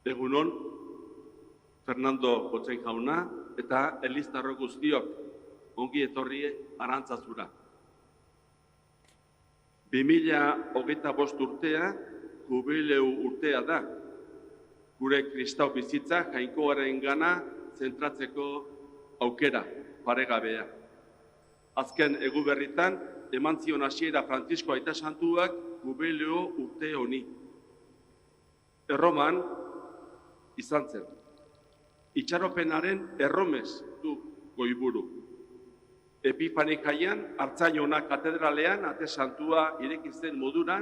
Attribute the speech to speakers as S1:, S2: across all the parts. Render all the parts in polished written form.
S1: Egunon, Fernando Kotxain jauna eta eliztarro guztiok ongi etorrie Arantzazura. 2025 urtea jubileu urtea da. Gure kristau bizitza jainkoaren gana zentratzeko aukera paregabea. Azken eguberritan eman zion hasiera Frantzisko Aita Santuak jubileo urte honi. Erroman izan zen. Itxaropenaren erromez du goiburu. Epifanikaian, Artzainona katedralean, ate santua ireki zen modura,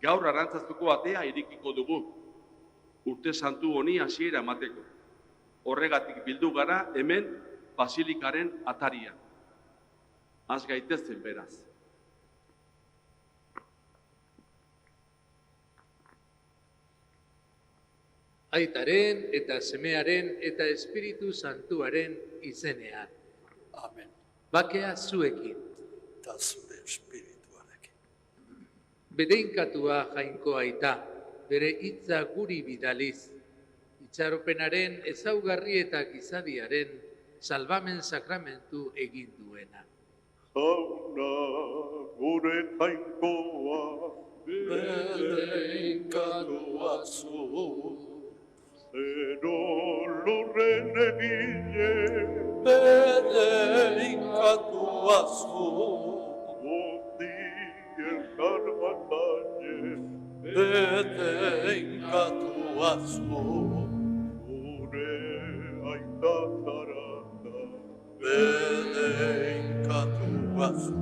S1: gaur Arantzazuko atea irekiko dugu. Urte santu honi hasiera emateko. Horregatik bildu gara hemen basilikaren atarian. Az gaitezen beraz.
S2: Aitaren eta Semearen eta Espiritu Santuaren izenean.
S3: Amen.
S2: Bakea zuekin.
S3: Eta zure espirituarekin.
S2: Bedeinkatua jainko aita, bere hitza guri bidaliz. Itxaropenaren ezaugarri eta gizadiaren salbamen sakramentu egin duena.
S4: Jauna gure jainkoa,
S3: Bedeinkatua zu.
S4: zero lurren egile,
S3: Bedeinkatua zu.
S4: guzti elkar bataile,
S3: Bedeinkatua zu.
S4: gure aita zarata,
S3: Bedeinkatua zu.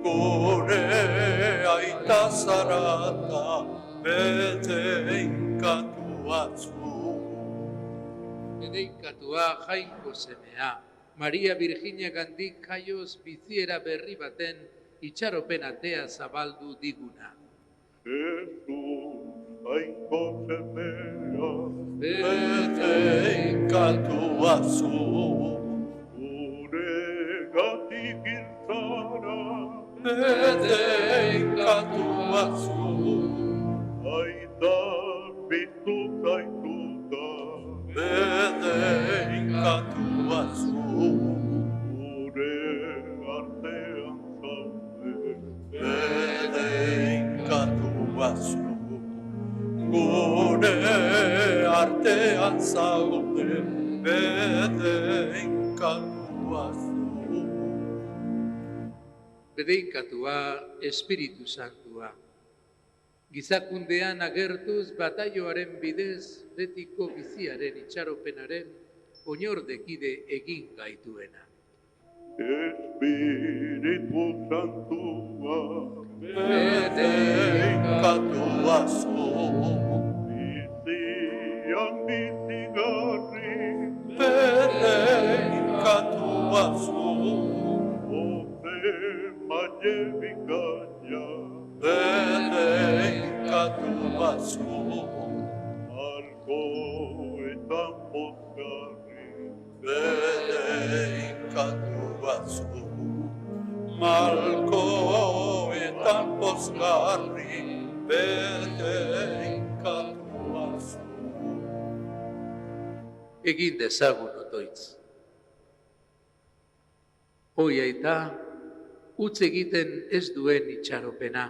S3: Gure aita zarata, bedeinkatua zu.
S2: Bedeinkatua jainko semea, Maria Virginia gandik jaioz biziera berri baten itxaropen atea zabaldu diguna.
S4: Jesus jainko semea,
S3: Bedeinkatua zu.
S4: gure gatik iltzara,
S3: Bedeinkatua zu.
S4: aita bitu zaituta,
S3: Bedeinkatua zu.
S4: gure artean zaude,
S3: Bedeinkatua zu. Gure artean zaude, bedeinkatua zu.
S2: Bedeinkatua Espiritu Santua. Gizakundean agertuz bataioaren bidez betiko biziaren itxaropenaren oinordekide egin gaituena.
S4: Espiritu Santua,
S3: Bedeinkatua zu.
S4: bizian bizigarri,
S3: Bedeinkatua zu.
S4: oze maile bikaina,
S3: Bedeinkatua zu.
S4: malkoetan pozgarri,
S3: Bedeinkatua zu. Malkoetan pozgarri, bedeinkatua zu.
S2: Egin dezagun otoitz. Hoi aita, utz egiten ez duen itxaropena.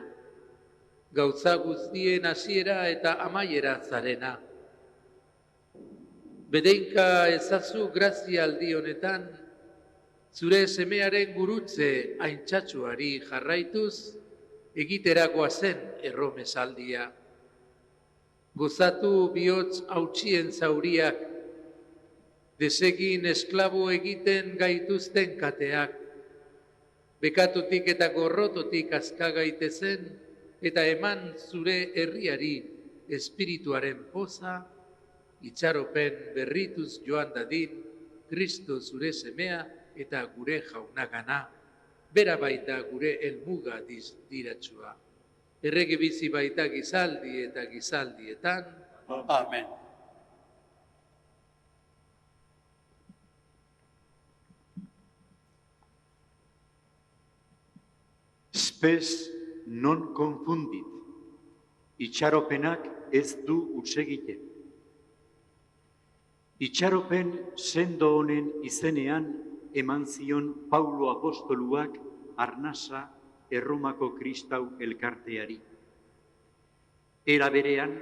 S2: Gauza guztien hasiera eta amaiera zarena. Bedeinka ezazu grazia aldi honetan, zure semearen gurutze aintzatsuari jarraituz, egiterakoa zen erromesaldia. Gozatu bihotz hautsien zauriak, desegin esklabo egiten gaituzten kateak, bekatutik eta gorrototik aska gaitezen, eta eman zure herriari espirituaren poza, itxaropen berrituz joan dadin, Kristo zure semea eta gure jaunagana, bera baita gure helmuga diratsua. Errege bizi baita gizaldi eta gizaldietan,
S3: Amen.
S5: Spes non confundit. Itxaropenak ez du hutsegite. Itxaropen sendo honen izenean eman zion Paulo apostoluak arnasa Erromako Kristau elkarteari. Era berean,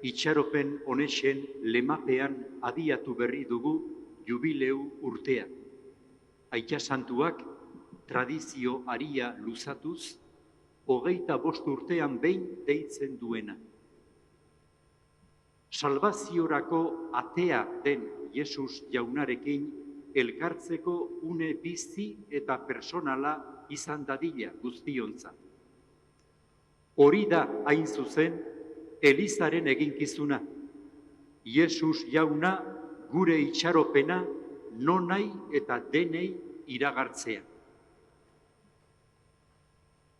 S5: itxaropen honexen lemapean adiatu berri dugu jubileu urtea. Aita santuak tradizio aria luzatuz, 25 urtean behin deitzen duena. Salvaziorako atea den Jesus jaunarekin elkartzeko une bizi eta personala izan dadila guztiontzat. Hori da hain zuzen Elizaren eginkizuna. Jesus jauna gure itxaropena nonai eta denei iragartzea.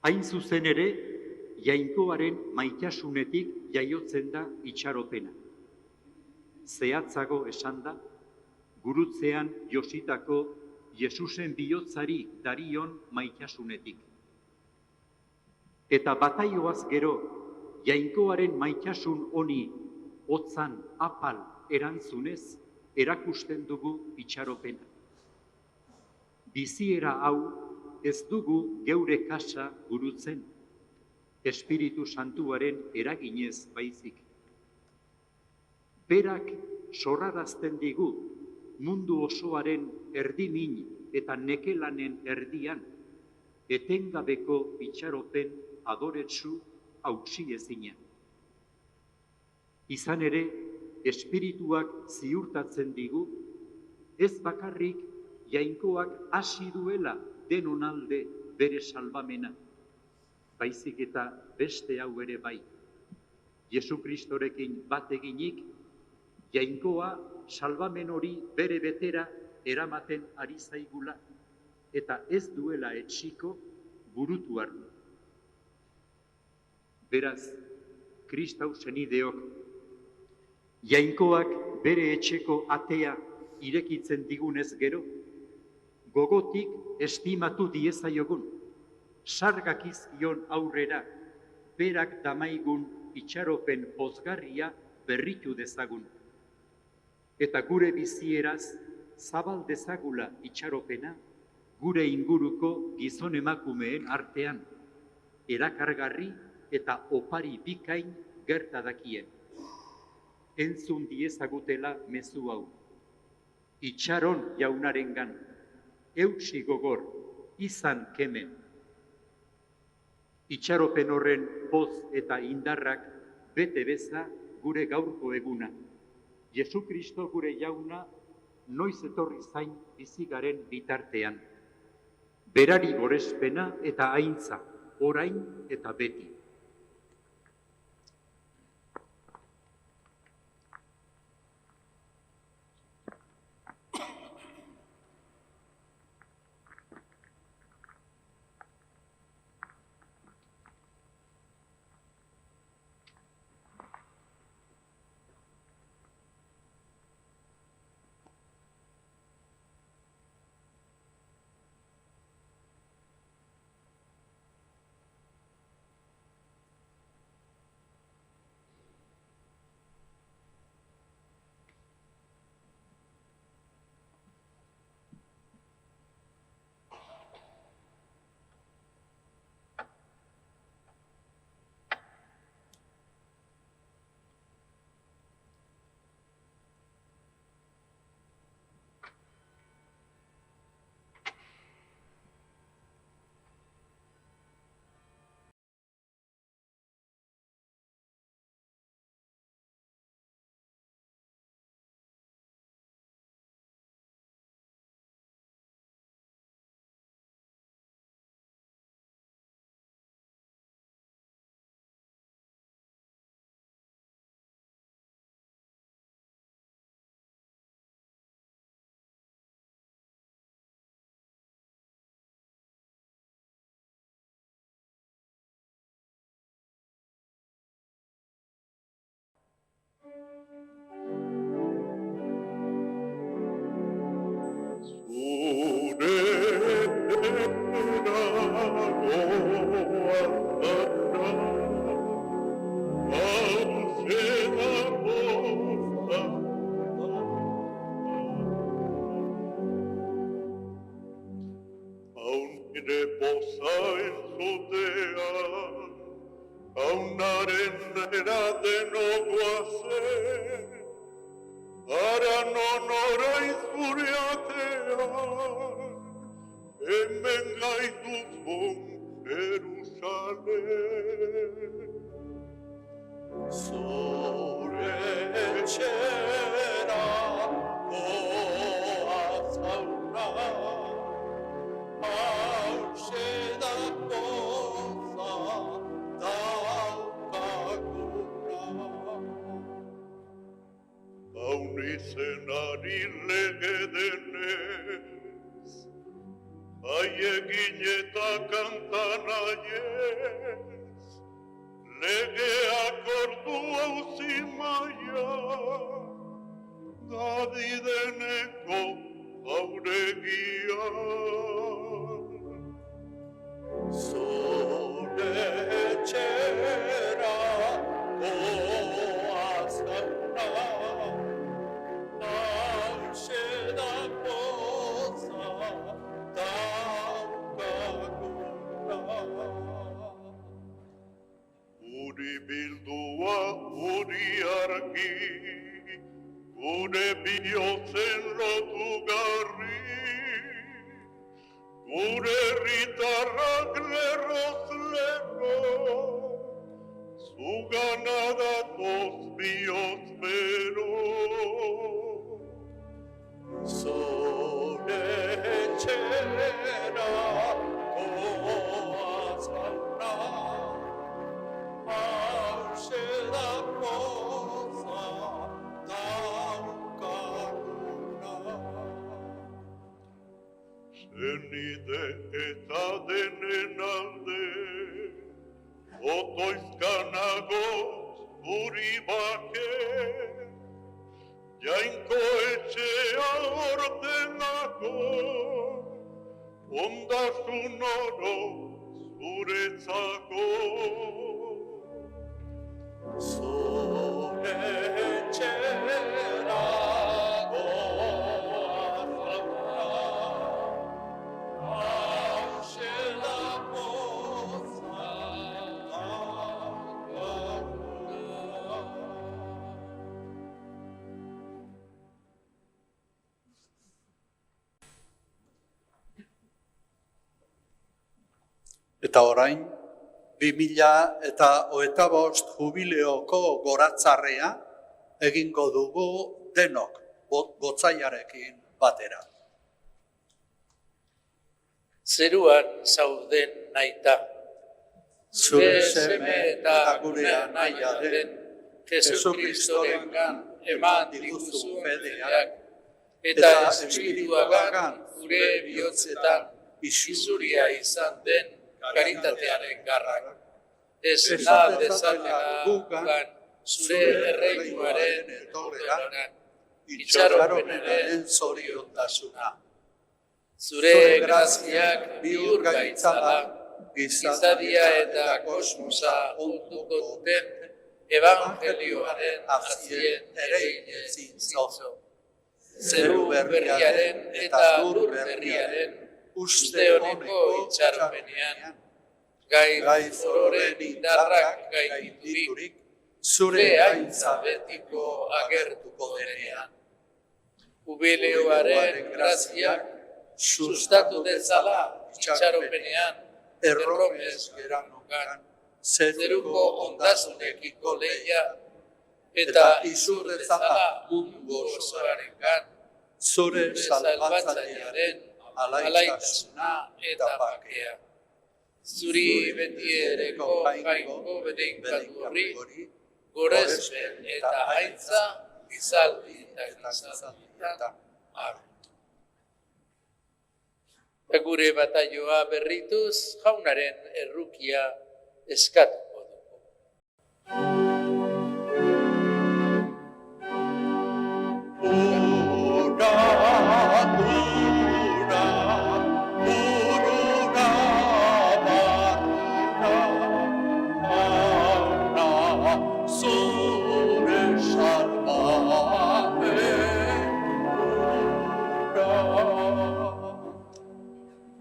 S5: Hain zuzen ere, Jainkoaren maitasunetik jaiotzen da itxaropena. Zehatzago esan da, gurutzean jositako Jesusen bihotzari darion maitasunetik. Eta bataioaz gero, Jainkoaren maitasun honi hotzan apal erantzunez erakusten dugu itxaropena. Biziera hau ez dugu geure kasa gurutzen, Espiritu Santuaren eraginez baizik. Berak sorrarazten digu mundu osoaren erdimin eta nekelanen erdian, etengabeko itxaropen adoretsu hautsiezina. Izan ere, Espirituak ziurtatzen digu, ez bakarrik Jainkoak hasi duela denon alde bere salbamena, baizik eta beste hau ere bai. Jesu Kristorekin bat eginik, Jainkoa salbamen hori bere betera eramaten ari zaigula, eta ez duela etxiko burutu hartu. Beraz, Kristau senideok, Jainkoak bere etxeko atea irekitzen digunez gero, gogotik estimatu diezaiogun, sargakizkion aurrera, berak damaigun itxaropen pozgarria berritu dezagun. Eta gure bizieraz zabal dezagula itxaropena, gure inguruko gizon emakumeen artean, erakargarri eta opari bikain gertadakien. Entzun diezagutela mezu hau. Itxaron jaunarengan, eutsi gogor, izan kemen. Itxaropen horren poz eta indarrak bete beza gure gaurko eguna. Jesu Kristo gure jauna noiz etorri zain bizigaren bitartean. Berari gorespena eta aintza, orain eta beti.
S4: Zure Jaunaren eradenok guazen, ara non orain zure atean, hemen gaituzun Jerusalem.
S3: Zure etxera goaz jauna, hause da poza daukaguna.
S4: Haun izenari lege denez, haiegin eta kantan aiez, legeak ordu hauzi maia, Davideneko jauregia.
S3: Zure etxera goaz jauna, hause da poza daukaguna.
S4: Uri bildua, uri argi, gure bihotzen lotugarri, gure herritarrak lerroz lerro, zugana datoz bihotz bero.
S3: Zure etxera goaz jauna, hause da poza daukaguna.
S4: Zenide eta denen alde, otoizkanago zuri bake, jainko etxea ordenako, ondasun oro zuretzako.
S3: Zure etxera goaz jauna, hause da poza daukaguna.
S6: Eta orain, 2025 jubileoko goratzarrea egingo dugu denok gotzaiarekin batera.
S2: Zeruan zauden naita,
S6: Zure seme eta gurea naia den,
S2: Jesu Kristorengan eman diguzu fedeak,
S6: eta
S2: eta espirituagan gure bihotzetan izuria izan den karitatearen garrak. Ez da dezatela gugan zure erreinuaren etorreran, itxaropenaren zoriontasuna. Zure graziak bihur gaitzala, gizadia eta kosmosa onduko duten evangelioaren azien ereine zintzo. Zeru berriaren eta lur berriaren uste honeko itxaropenean, gai zororen indarrak gainditurik, zure haintza betiko agertuko denean. Jubileoaren graziak sustatu dezala itxaropenean, erromez geranokan, zeruko ondasunekiko lehia, eta izur dezala mundu osoarengan, zure salbatzailearen alaitasuna eta bakea. Zuri betiereko jainko bedeinkatu horri, gorespen eta haintza, gizaldi eta gizaldi. Amen. Gure bataioa berrituz, jaunaren errukia eskatuko dugu.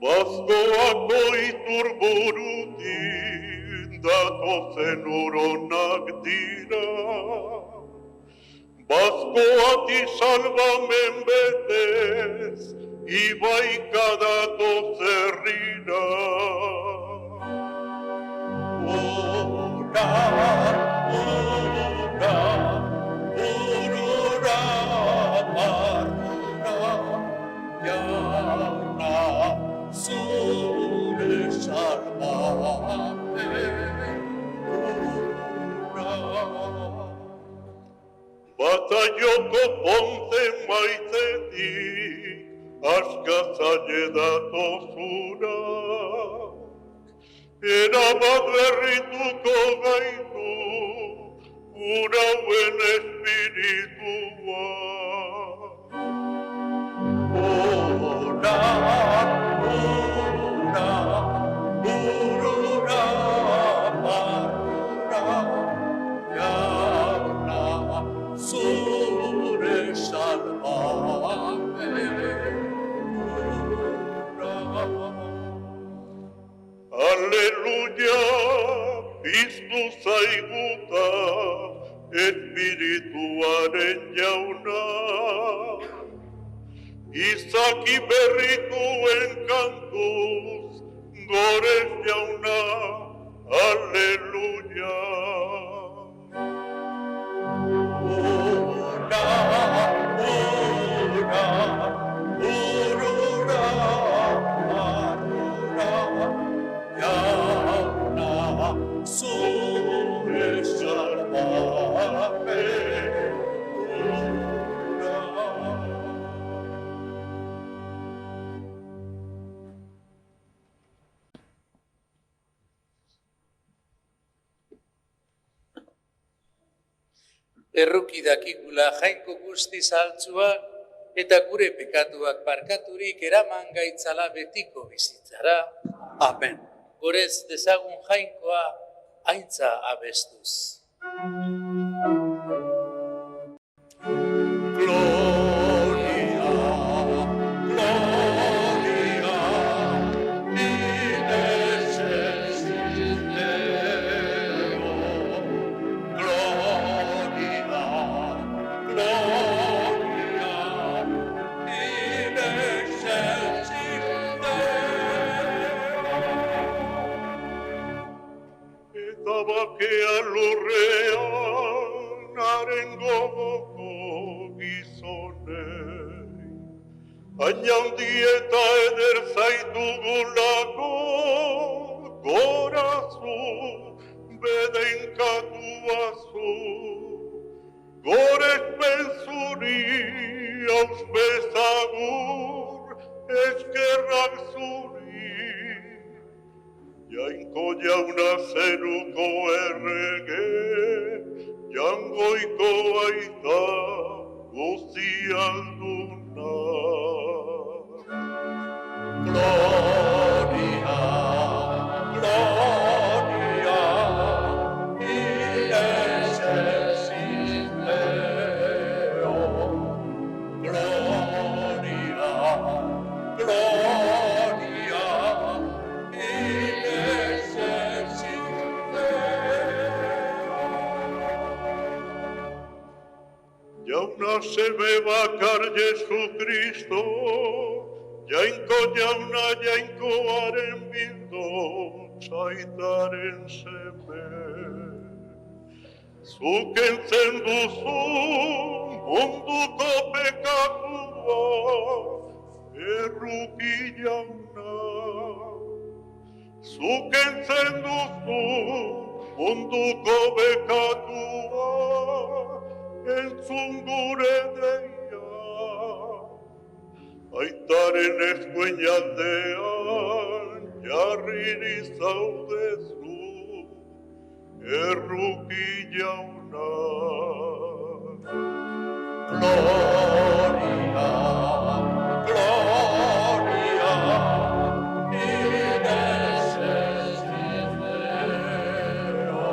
S4: Baskoako iturburutin datozen uronak dira. Bazkoati salbamen betez, ibaika datoz herrira.
S6: Ura, ura, urura, marura, jauna, zure salbamen ura.
S4: Bataioko ponte maitetik, askazaile datozura. Erabat berrituko gaitu, urauen espiritua.
S6: Ura, ura, urura, marura, jauna, zure salbamen ura.
S4: Aleluia, piztu zaiguta, espirituaren jauna. Izaki berrituen kantuz, gorez jauna, aleluia.
S6: Ura, ura, urura, marura, jauna, zure salbamen ura.
S2: Erruki dakigula jainko guzti zaltzua eta gure pekatuak barkaturik eraman gaitzala betiko bizitzara.
S6: Amen.
S2: Gorez dezagun jainkoa aintza abestuz.
S6: Gloria, gloria, in excelsis Deo. Gloria, gloria, in excelsis
S4: Eta bakea lurrean, haren gogoko gizonei. Hainaundi eta eder zaitugulako, gorazu, bedeinkatuazu. Gorespen zuri, ausbezagur, eskerrak zuri. Jainko jauna zeruko errege, jangoiko aita guztialduna.
S6: Gloria, gloria, in excelsis Deo. Gloria, gloria, in excelsis Deo.
S4: Jauna seme bakar Jesu Kristo, jainko jauna jainkoaren bildon, zaitaren seme. Zuk entzen duzu munduko pekatua, erruki jauna. Zuk entzen duzu munduko bekatua, entzun gure deia. Aitaren eskuen jaldean, jarriri zaudezu, erruki jauna.
S6: Gloria, gloria, in excelsis Deo.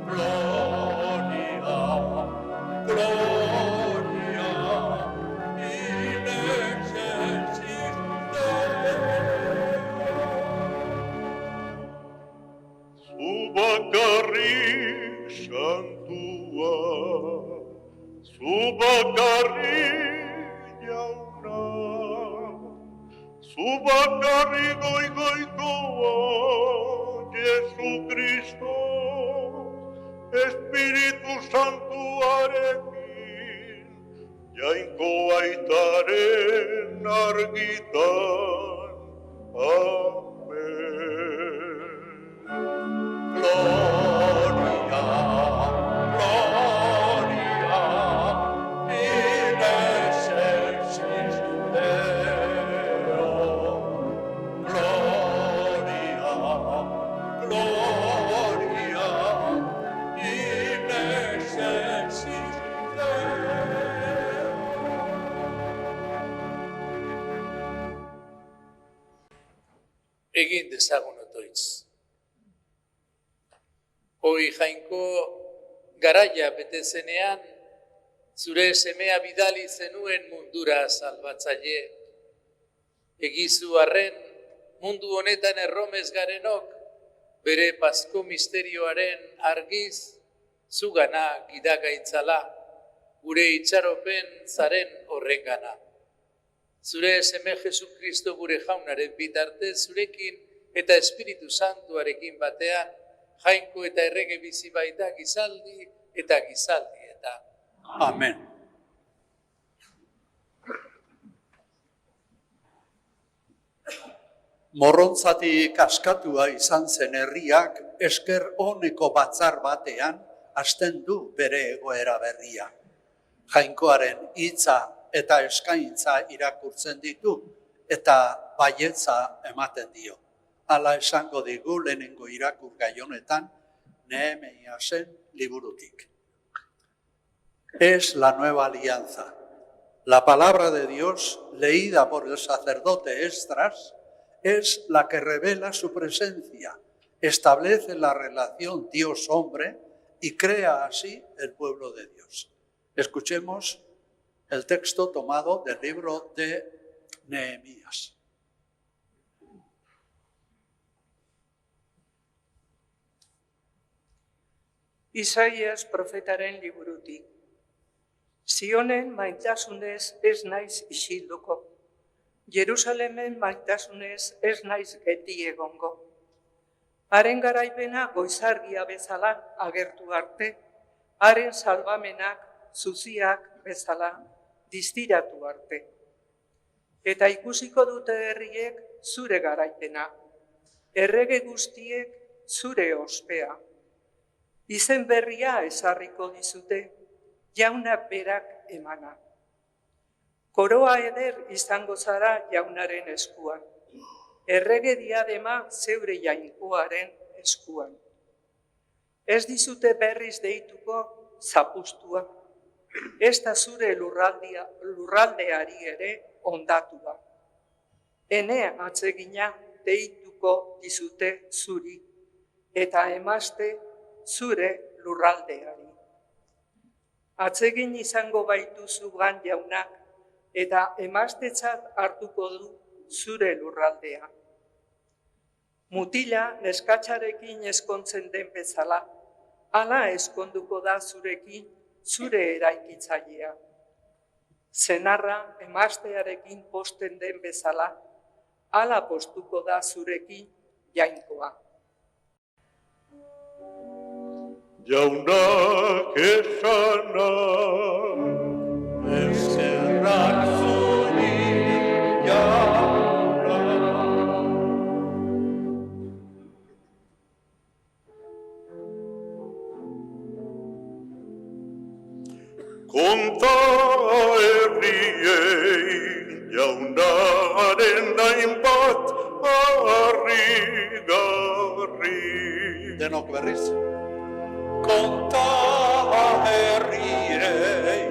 S6: Gloria, gloria, in excelsis Deo.
S4: Zu bakarrik santua, zu bakarrik jauna, zu bakarrik goikoa, Jesu Kristo, Espiritu Santuarekin, jainko aitaren argitan, amen.
S6: Gloria, Gloria, in excelsis Deo. Gloria, Gloria, in excelsis Deo.
S2: Egin dezagun otoitz. Hoi jainko garaia bete zenean, zure semea bidali zenuen mundura salbatzaile. Egizu arren, mundu honetan erromez garenok, bere pasko misterioaren argiz, zugana gidagaitzala, gure itxaropen zaren horrengana. Zure seme Jesu Kristo gure jaunaren bitartez zurekin eta Espiritu Santuarekin batean, jainko eta errege bizi baita gizaldi eta gizaldietan.
S6: Amen. Morrontzatik askatua izan zen herriak esker oneko batzar batean hasten du bere egoera berria. Jainkoaren hitza eta eskaintza irakurtzen ditu eta baietza ematen dio. Hala esango digu lehenengo irakurgai honetan Nehemiasen liburutik. Es la nueva alianza. La palabra de Dios, leída por el sacerdote Esdras, es la que revela su presencia, establece la relación Dios-hombre y crea así el pueblo de Dios. Escuchemos el texto tomado del libro de Nehemías.
S7: Isaias profetaren liburutik. Zionen maitasunez ez naiz isilduko. Jerusalemen maitasunez ez naiz geti egongo. Haren garaipena goizargia bezala agertu arte, haren salbamenak zuziak bezala distiratu arte. Eta ikusiko dute herriek zure garaipena, errege guztiek zure ospea. Izen berria ezarriko dizute, jaunak berak emana. Koroa eder izango zara jaunaren eskuan, errege diadema zeure jainkoaren eskuan. Ez dizute berriz deituko zapustua, ez da zure lurraldeari ere ondatua. Ene atsegina deituko dizute zuri, eta emazte zure lurraldeari. Atsegin izango baitu zugan jaunak, eta emaztetzat hartuko du zure lurraldea. Mutila neskatxarekin eskontzen den bezala, hala eskonduko da zurekin zure eraikitzailea. Senarra emaztearekin posten den bezala, hala postuko da zurekin jainkoa.
S4: Jaunak esana,
S6: Eskerrak zuri jauna.
S4: konta herriei, jaunaren hainbat harrigarri.
S6: Denok berriz. Konta herriei,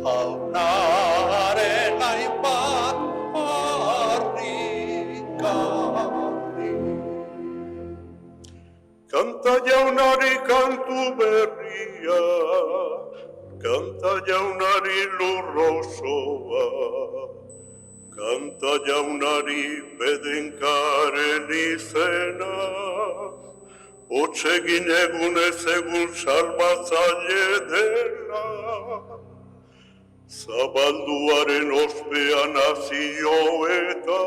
S6: jaunaren hainbat harrigarri.
S4: Kanta jaunari kantu berria, kanta jaunari lurrosoa, kanta jaunari bedenkaren izena, Otsegin egunez egun salbatzaile dela, zabalduaren ospea nazioetan,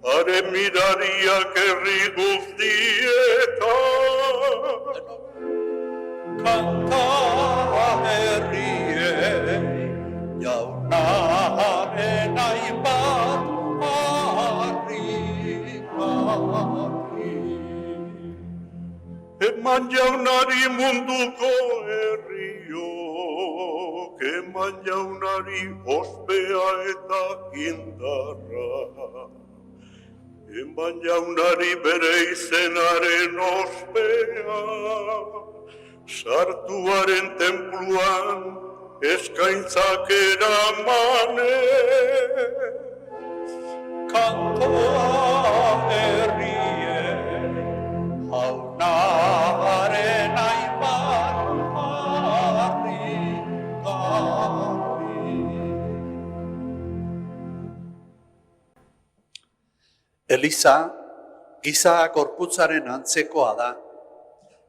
S4: haren mirariak herri guztietan.
S3: Kanta herrie, jaunaren hainbat harrigarri.
S4: Eman jaunari munduko herriok, eman jaunari ospea eta indarra. Eman jaunari bere izenaren ospea, sartuaren tenpluan eskaintzak eramanez.
S3: Kantoa herrie, jaunaren hainbat harrigarri.
S6: Eliza, giza gorputzaren antzekoa da.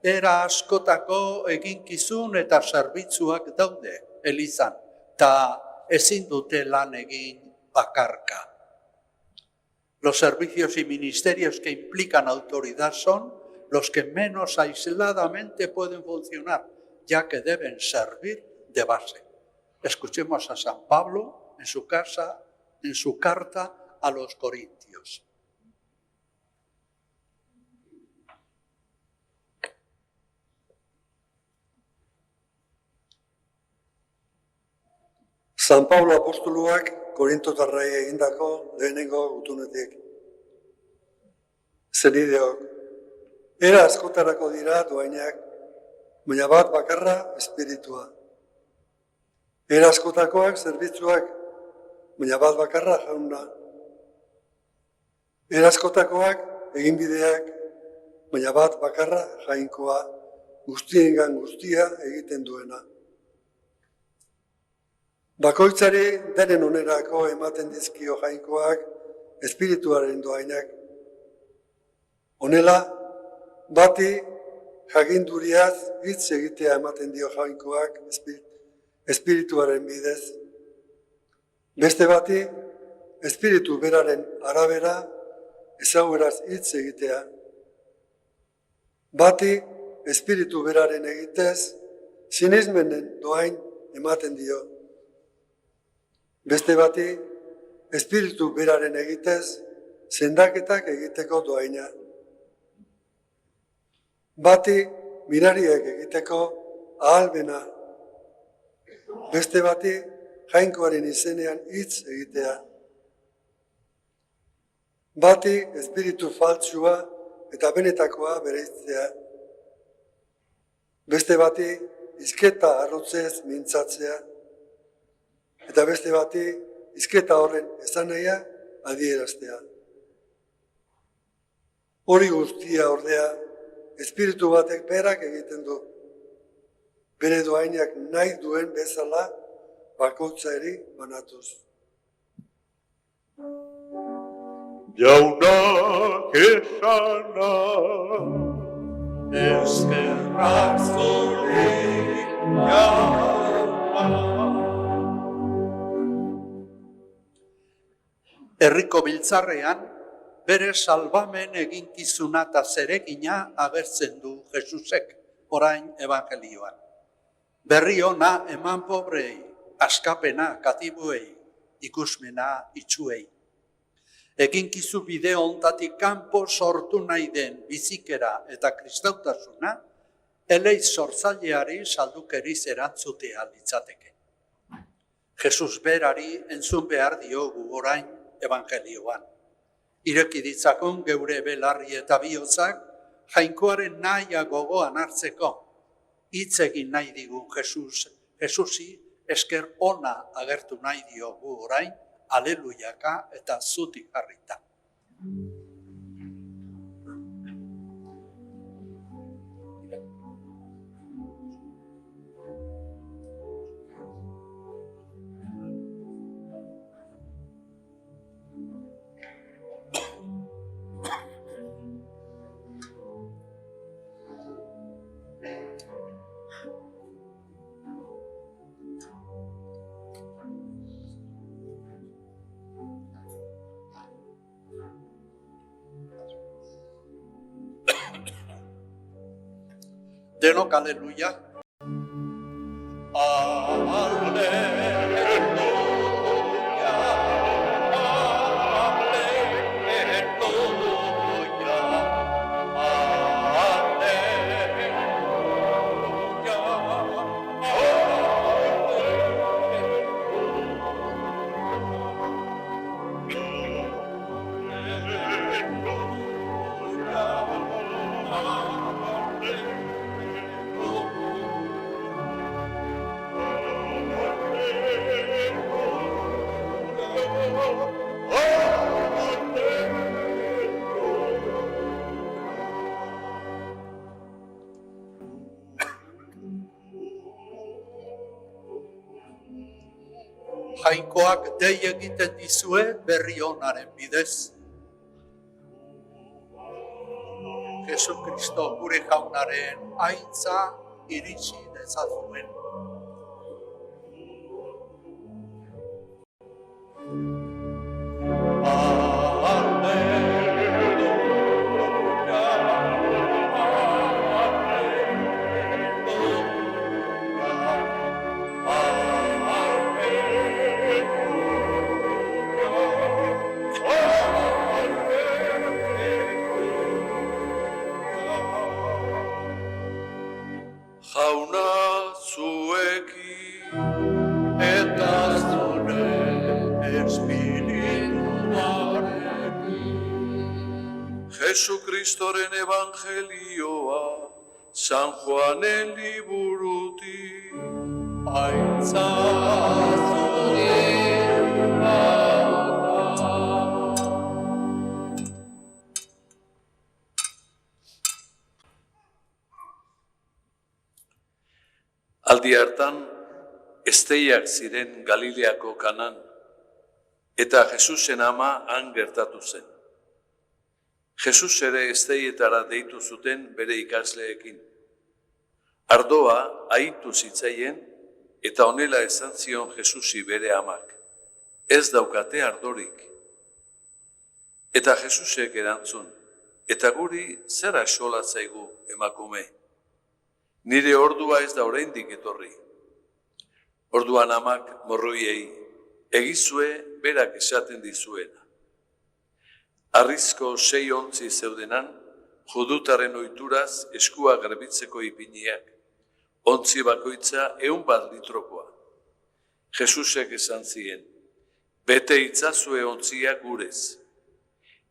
S6: Era askotako eginkizun eta zerbitzuak daude Elizan, eta ezin dute lan egin bakarka. Los servicios y ministerios que implican autoridad son los que menos aisladamente pueden funcionar, ya que deben servir de base. Escuchemos a San Pablo en su carta a los Corintios.
S8: San Pablo apostoluak Korintotarrei egindako lehenengo gutunetik. Zenideok, era askotarako dira doainak, baina bat bakarra espiritua. Era askotakoak zerbitzuak, baina bat bakarra jauna. Era askotakoak eginbideak, baina bat bakarra jainkoa, guztiengan guztia egiten duena. Bakoitzari denen onerako ematen dizkio jainkoak espirituaren doainak. Honela, bati jakinduriaz hitz egitea ematen dio jainkoak espirituaren bidez. Beste bati, espiritu beraren arabera ezagueraz hitz egitea. Bati, espiritu beraren egitez, sinesmenen doain ematen dio. Beste bati, espiritu beraren egitez, sendaketak egiteko doaina. Bati, mirariek egiteko ahalmena. Beste bati, jainkoaren izenean hitz egitea. Bati, espiritu faltsua eta benetakoa bereitzea. Beste bati, hizketa arrotzez mintzatzea. Eta beste bati, hizketa horren esanahia adieraztea. Hori guztia ordea, espiritu batek berak egiten du. Bere doainak nahi duen bezala bakoitzari banatuz.
S4: Jaunak esana,
S3: Eskerrak zuri jauna.
S6: Herriko biltzarrean, bere salbamen eginkizuna eta zeregina agertzen du Jesusek, orain evangelioan. Berri ona eman pobrei, askapena katibuei, ikusmena itxuei. Eginkizu bide hontatik kanpo sortu nahi den bizikera eta kristautasuna, elei sortzaileari saldukeriz erantzutea litzateke. Jesus berari entzun behar diogu orain evangelioan. Ireki ditzakun geure belarri eta bihotzak, jainkoaren nahia gogoan hartzeko, hitz egin nahi digu Jesusi esker ona agertu nahi diogu orain, alelujaka eta zutik jarrita. Denok aleluia. Jainkoak dei egiten dizue berri onaren bidez. Jesu Kristo gure jaunaren aintza iritsi dezazuen.
S3: Jauna zuekin
S6: Eta zure espirituarekin.
S3: Jesukristoren evangelioa San Juanen liburutik.
S6: Aintza
S3: Aldi hartan, esteiak ziren Galileako Kanan, eta Jesusen ama han gertatu zen. Jesus ere esteietara deitu zuten bere ikasleekin. Ardoa ahitu zitzaien, eta honela esan zion Jesusi bere amak. Ez daukate ardorik. Eta Jesusek erantzun, eta guri zer axola zaigu emakume. Nire ordua ez da oraindik etorri. Orduan amak morroiei, egizue berak esaten dizuena. Arrizko 6 ontzi zeudenan, judutaren ohituraz eskua garbitzeko ipiniak, ontzi bakoitza 100 litrokoa. Jesusek esan zien, bete itzazue ontziak gurez,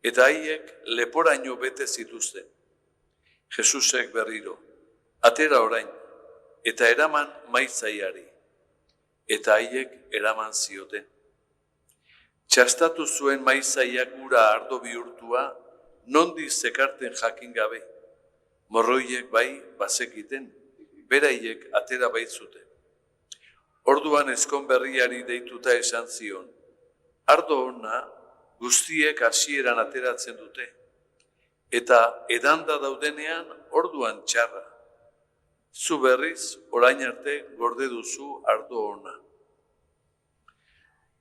S3: eta haiek leporaino bete zituzten. Jesusek berriro, atera orain, eta eraman maitzaiari, eta haiek eraman zioten. Txastatu zuen maizaiak ura ardo bihurtua, nondi zekarten jakin gabe. Morroiek bai bazekiten, beraiek atera baitzuten. Orduan ezkon berriari deituta esan zion, ardo ona guztiek hasieran ateratzen dute, eta edanda daudenean orduan txarra. Zu berriz, orain arte gorde duzu ardo ona.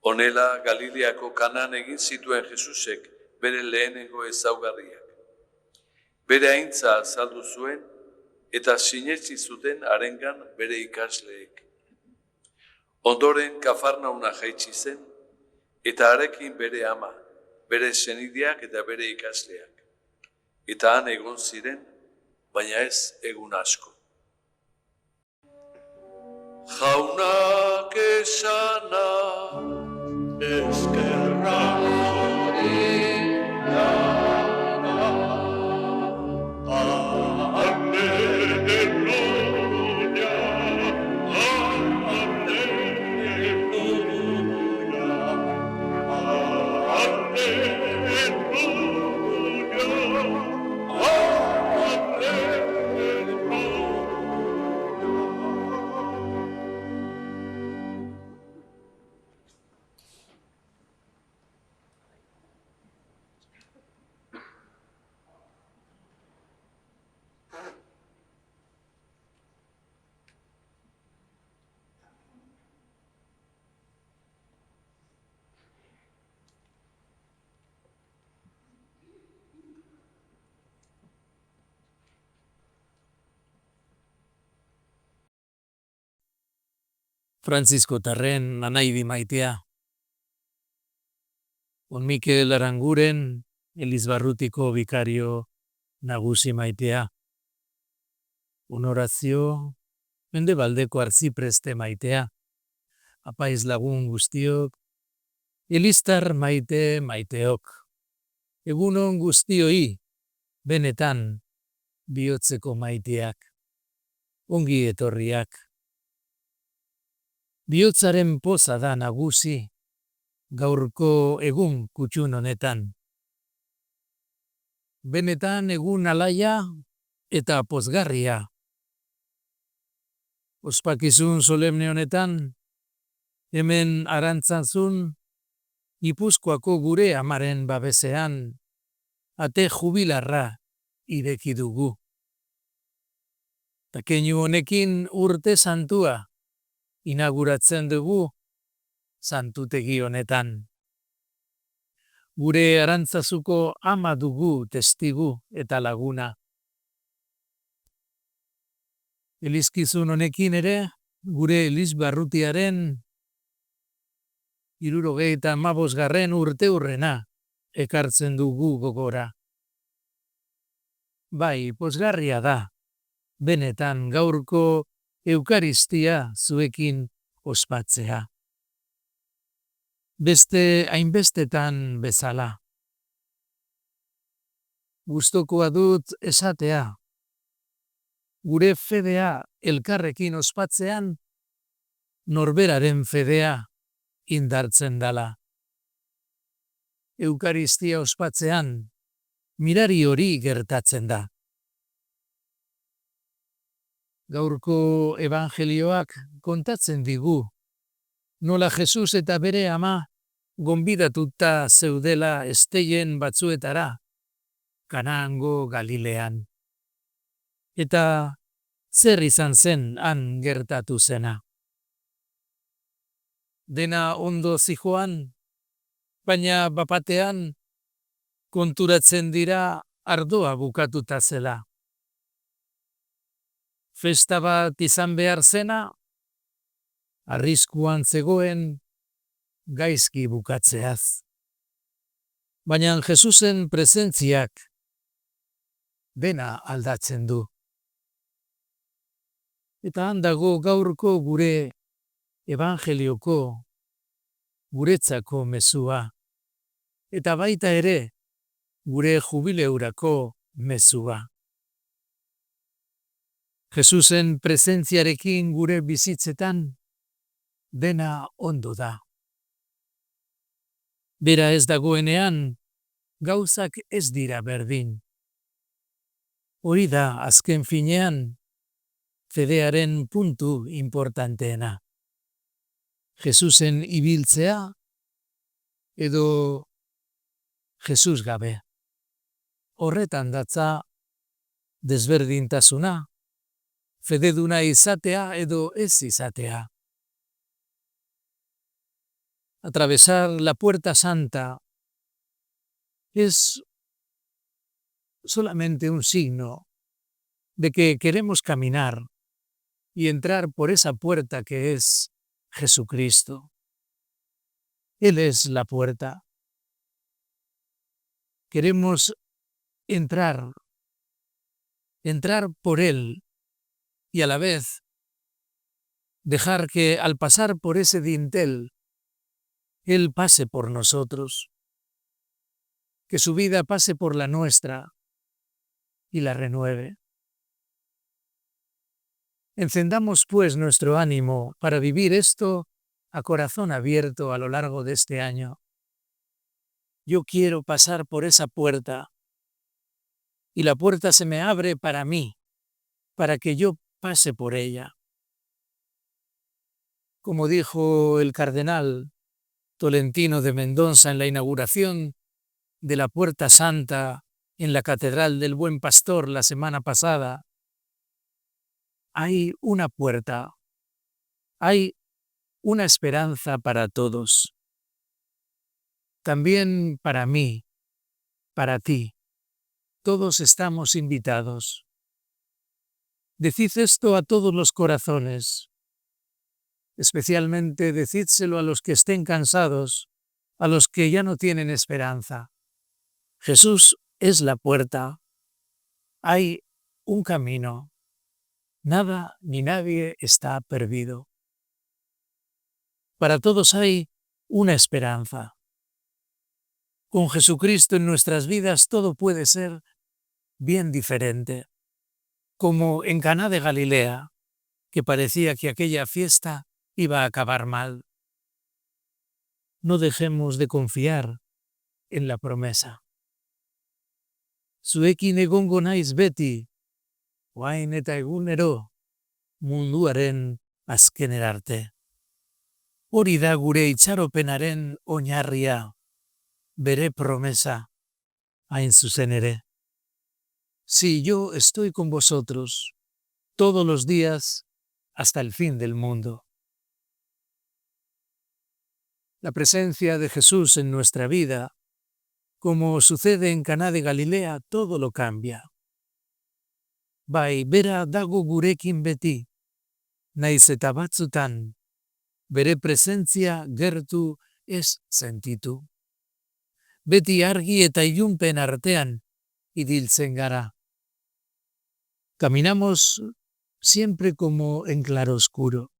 S3: Honela Galileako Kanan egin zituen Jesusek bere lehenengo ezaugarriak. Bere aintza azaldu zuen eta sinetsi zuten harengan bere ikasleek. Ondoren Kafarnauna jaitsi zen eta harekin bere ama, bere senideak eta bere ikasleak. Eta han egon ziren, baina ez egun asko. Jaunak esana eskerra
S2: Francisco Tarren anaidi maitea. On Mikel Aranguren, Elizbarrutiko bikario nagusi maitea. Honorazio, Mendebaldeko arzipreste maitea. Apaiz lagun guztiok, Eliztar maiteok. Egunon guztioi, benetan, bihotzeko maiteak. Ongi etorriak. Bihotzaren poza da nagusi, gaurko egun kutxun honetan. Benetan egun alaia eta pozgarria. Ospakizun solemne honetan, hemen Arantzazun, Gipuzkoako gure amaren babesean, ate jubilarra ireki dugu. Takeinu honekin urte santua inauguratzen dugu santutegi honetan. Gure Arantzazuko ama dugu testigu eta laguna. Elizkizun honekin ere, gure Elizbarrutiaren 75. urteurrena ekartzen dugu gogora. Bai, pozgarria da, benetan gaurko Eukaristia zuekin ospatzea. Beste hainbestetan bezala. Gustokoa dut esatea. Gure fedea elkarrekin ospatzean, norberaren fedea indartzen dala. Eukaristia ospatzean, mirari hori gertatzen da. Gaurko evangelioak kontatzen digu, nola Jesus eta bere ama gonbidatuta zeudela esteien batzuetara, Kanaango Galilean. Eta zer izan zen han gertatu zena. Dena ondo zijoan, baina bapatean konturatzen dira ardoa bukatuta zela. Festa bat izan behar zena, arriskuan zegoen gaizki bukatzeaz. Baina Jesusen presentziak dena aldatzen du. Eta handago gaurko gure evangelioko, guretzako mezua, eta baita ere gure jubileurako mezua. Jesusen presentziarekin gure bizitzetan dena ondo da. Bera ez dagoenean, gauzak ez dira berdin. Hori da azken finean, fedearen puntu importanteena. Jesusen ibiltzea edo Jesus gabe. Horretan datza desberdintasuna, fededuna izatea edo ez izatea. Atravesar la puerta santa es solamente un signo de que queremos caminar y entrar por esa puerta que es Jesucristo. Él es la puerta. Queremos entrar por Él y a la vez dejar que al pasar por ese dintel, Él pase por nosotros, que su vida pase por la nuestra y la renueve. Encendamos pues nuestro ánimo para vivir esto a corazón abierto a lo largo de este año. Yo quiero pasar por esa puerta y la puerta se me abre para mí, para que yo pase por ella. Como dijo el cardenal Tolentino de Mendoza en la inauguración de la Puerta Santa en la Catedral del Buen Pastor la semana pasada, hay una puerta, hay una esperanza para todos. También para mí, para ti. Todos estamos invitados. Decid esto a todos los corazones. Especialmente decídselo a los que estén cansados, a los que ya no tienen esperanza. Jesús es la puerta. Hay un camino. Nada ni nadie está perdido. Para todos hay una esperanza. Con Jesucristo en nuestras vidas todo puede ser bien diferente. Como en Caná de Galilea, que parecía que aquella fiesta iba a acabar mal. No dejemos de confiar en la promesa. Zuekin egongo naiz beti, orain eta egunero, munduaren azkenera arte. Hori da gure itxaropenaren oinarria, bere promesa, hain zuzen ere. Sí, yo estoy con vosotros todos los días hasta el fin del mundo. La presencia de Jesús en nuestra vida, como sucede en Caná de Galilea, todo lo cambia. Bai, bera dago gurekin beti, naiz eta batzutan, bere presentzia gertu ez sentitu. Beti argi eta ilunpen artean idiltzen gara. Caminamos siempre como en claroscuro.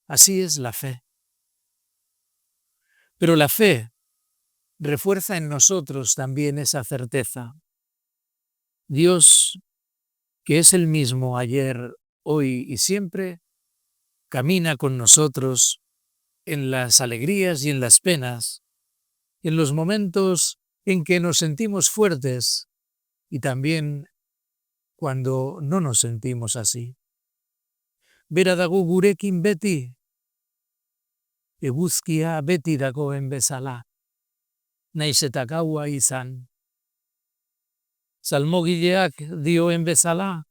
S2: Así es la fe. Pero la fe refuerza en nosotros también esa certeza. Dios, que es el mismo ayer, hoy y siempre, camina con nosotros en las alegrías y en las penas, en los momentos en que nos sentimos fuertes y también cuando no nos sentimos así. Bera dago gurekin beti, eguzkia beti dagoen bezala, naiz eta gaua izan. Salmogileak dioen bezala,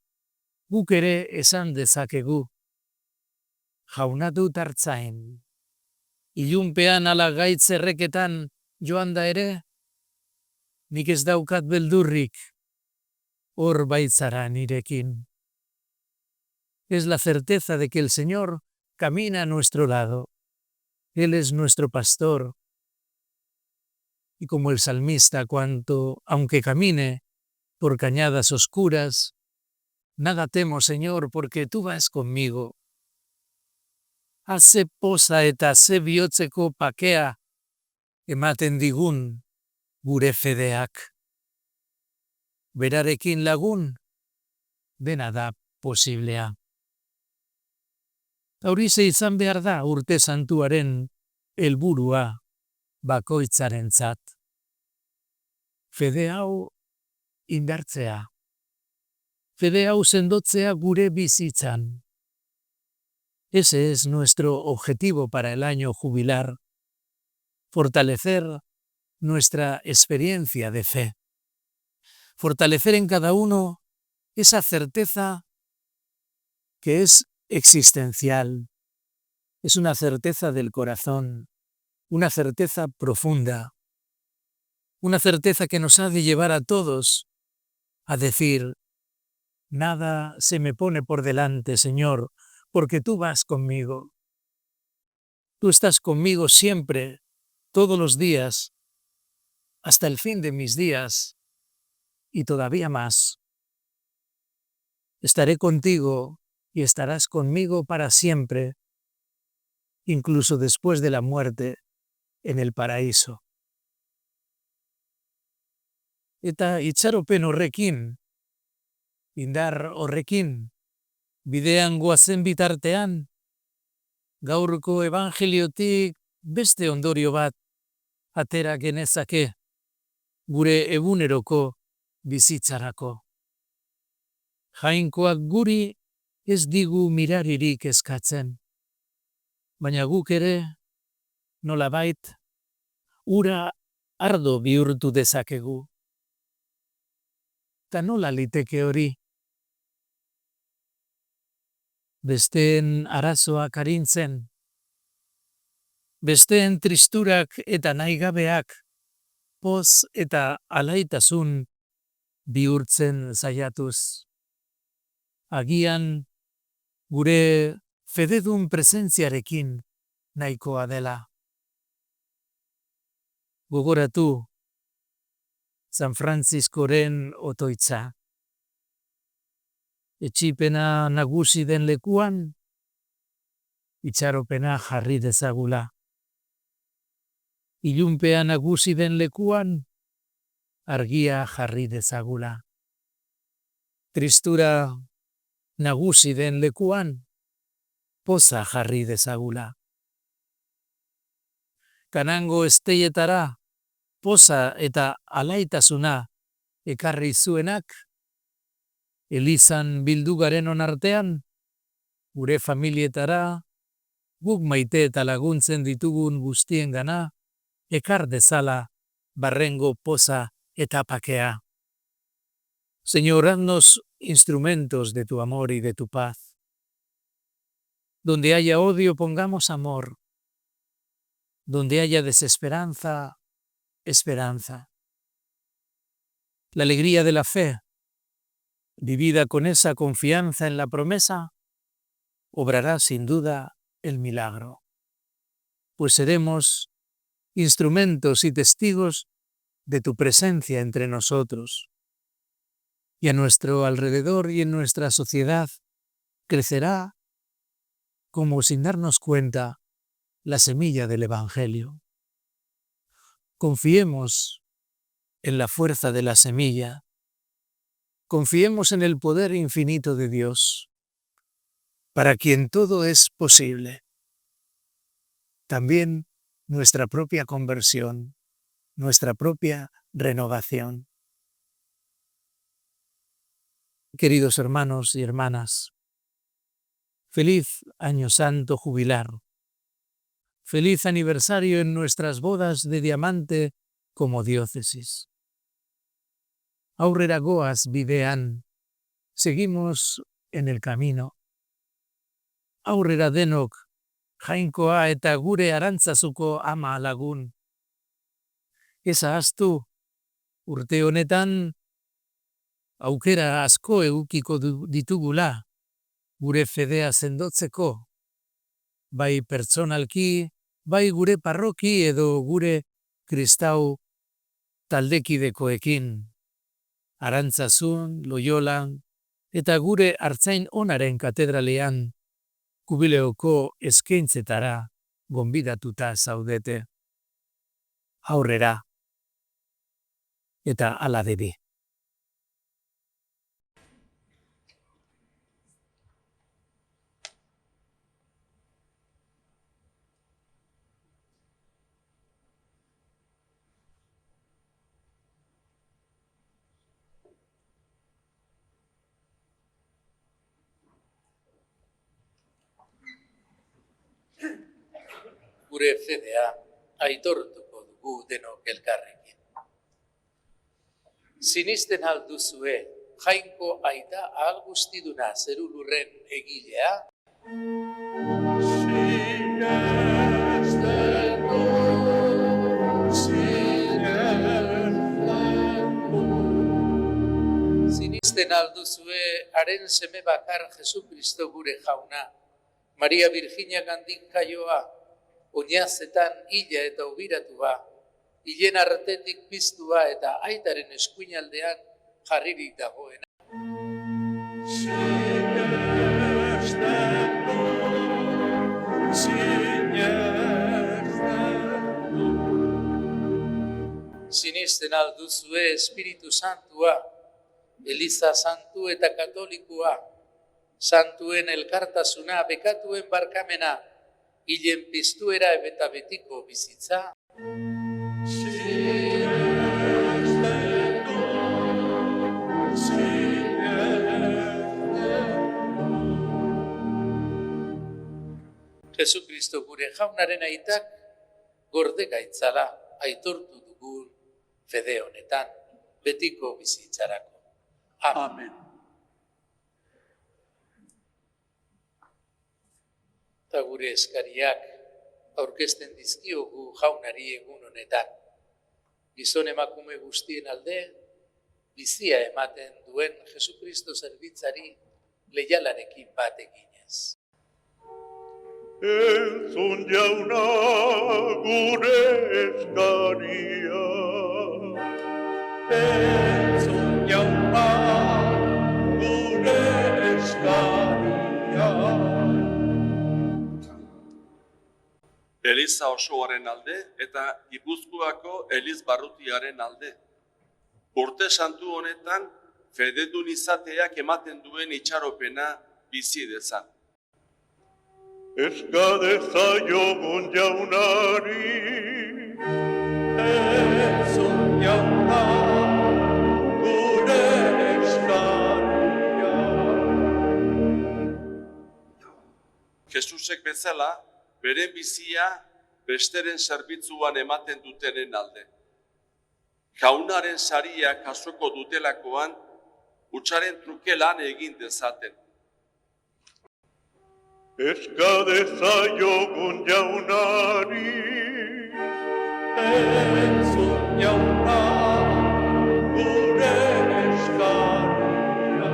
S2: guk ere esan dezakegu. Jaunatu tartzain. Ilunpean ala gaitz erreketan joan da ere, nik ez daukat beldurrik, hor baitzara nirekin. Es la certeza de que el Señor camina a nuestro lado. Él es nuestro pastor. Y como el salmista, aunque camine por cañadas oscuras, nada temo, Señor, porque tú vas conmigo. Haze poza eta ze bihotzeko pakea ematen digun gure fedeak. Berarekin lagun, dena da posiblea. Horixe izan behar da urte santuaren helburua bakoitzarentzat. Fede hau indartzea. Fede hau sendotzea gure bizitzan. Ese es nuestro objetivo para el año jubilar. Fortalecer nuestra experiencia de fe. Fortalecer en cada uno esa certeza que es existencial. Es una certeza del corazón, una certeza profunda, una certeza que nos ha de llevar a todos a decir: nada se me pone por delante, Señor, porque tú vas conmigo. Tú estás conmigo siempre, todos los días, hasta el fin de mis días y todavía más. Estaré contigo y estarás conmigo para siempre, incluso después de la muerte en el paraíso. Eta itxaropen horrekin, indar horrekin, bidean goazen bitartean, gaurko evangeliotik beste ondorio bat atera genezake gure eguneroko bizitzarako. Jainkoak guri ez digu miraririk eskatzen, baina guk ere, nolabait, ura ardo bihurtu dezakegu. Ta nola liteke hori? Besteen arazoak arintzen, besteen tristurak eta nahigabeak, poz eta alaitasun bihurtzen saiatuz. Agian gure fededun presentziarekin nahikoa dela. Gogoratu San Frantziskoren otoitza. Etxipena nagusi den lekuan, itxaropena jarri dezagula. Ilunpea nagusi den lekuan, argia jarri dezagula. Tristura nagusi den lekuan, poza jarri dezagula. Kanango esteietara, poza eta alaitasuna ekarri zuenak, Elizan bildu garen onartean, gure familietara, guk maite eta laguntzen ditugun guztiengana, ekar dezala barrengo poza eta pakea. Señor, haznos instrumentos de tu amor y de tu paz. Donde haya odio, pongamos amor. Donde haya desesperanza, esperanza. La alegría de la fe, vivida con esa confianza en la promesa, obrará sin duda el milagro, pues seremos instrumentos y testigos de tu presencia entre nosotros. Y a nuestro alrededor y en nuestra sociedad crecerá, como sin darnos cuenta, la semilla del Evangelio. Confiemos en la fuerza de la semilla. Confiemos en el poder infinito de Dios, para quien todo es posible. También nuestra propia conversión, nuestra propia renovación. Queridos hermanos y hermanas, feliz Año Santo jubilar. Feliz aniversario en nuestras bodas de diamante como diócesis. Aurrera goaz bidean, seguimos en el camino. Aurrera denok, jainkoa eta gure arantzazuko ama lagun. Ez ahaztu, urte honetan, aukera asko edukiko ditugula, gure fedea sendotzeko, bai pertsonalki, bai gure parroki edo gure kristau taldekidekoekin. Arantzazun, Loiolan, eta gure Artzain Onaren katedralean, jubileoko eskaintzetara gonbidatuta zaudete. Aurrera, eta hala debi. Gure fedea aitortuko dugu denok elkarrekin. Sinisten alduzue, jainko aita ahal guztiduna zerulurren egilea. Sinisten alduzue, haren seme bakar Jesukristo gure jauna, Maria Virginia gandik kaioa, oinazetan hila eta ubiratua, hilen artetik piztua eta aitaren eskuinaldean jarririk dagoena. Sinisten alduzue Espiritu Santua, Eliza Santu eta Katolikoa, Santuen elkartasuna, bekatuen barkamena, hilen piztuera eta betiko bizitza. Jesukristo gure jaunaren aitak gorde gaitzala aitortu dugun fede honetan betiko bizitzarako. Amen. Eta gure eskariak aurkezten dizkiogu jaunari egun honetan. Gizon emakume guztien alde, bizia ematen duen Jesukristo zerbitzari leialarekin bat eginez.
S4: entzun jauna gure eskaria. Entzun jauna gure eskaria.
S1: Eliza osoaren alde eta Gipuzkoako Eliz barrutiaren alde. Urte santu honetan, fededun izateak ematen duen itxaropena bizi dezan.
S4: Eska dezaiogun jaunari, entzun jauna gure eskaria.
S1: Jesusek bezala, beren bizia besteren zerbitzuan ematen dutenen alde. Jaunaren saria jasoko dutelakoan, hutsaren truke lan egin dezaten.
S4: Eska dezaiogun jaunari, entzun jauna gure eskaria.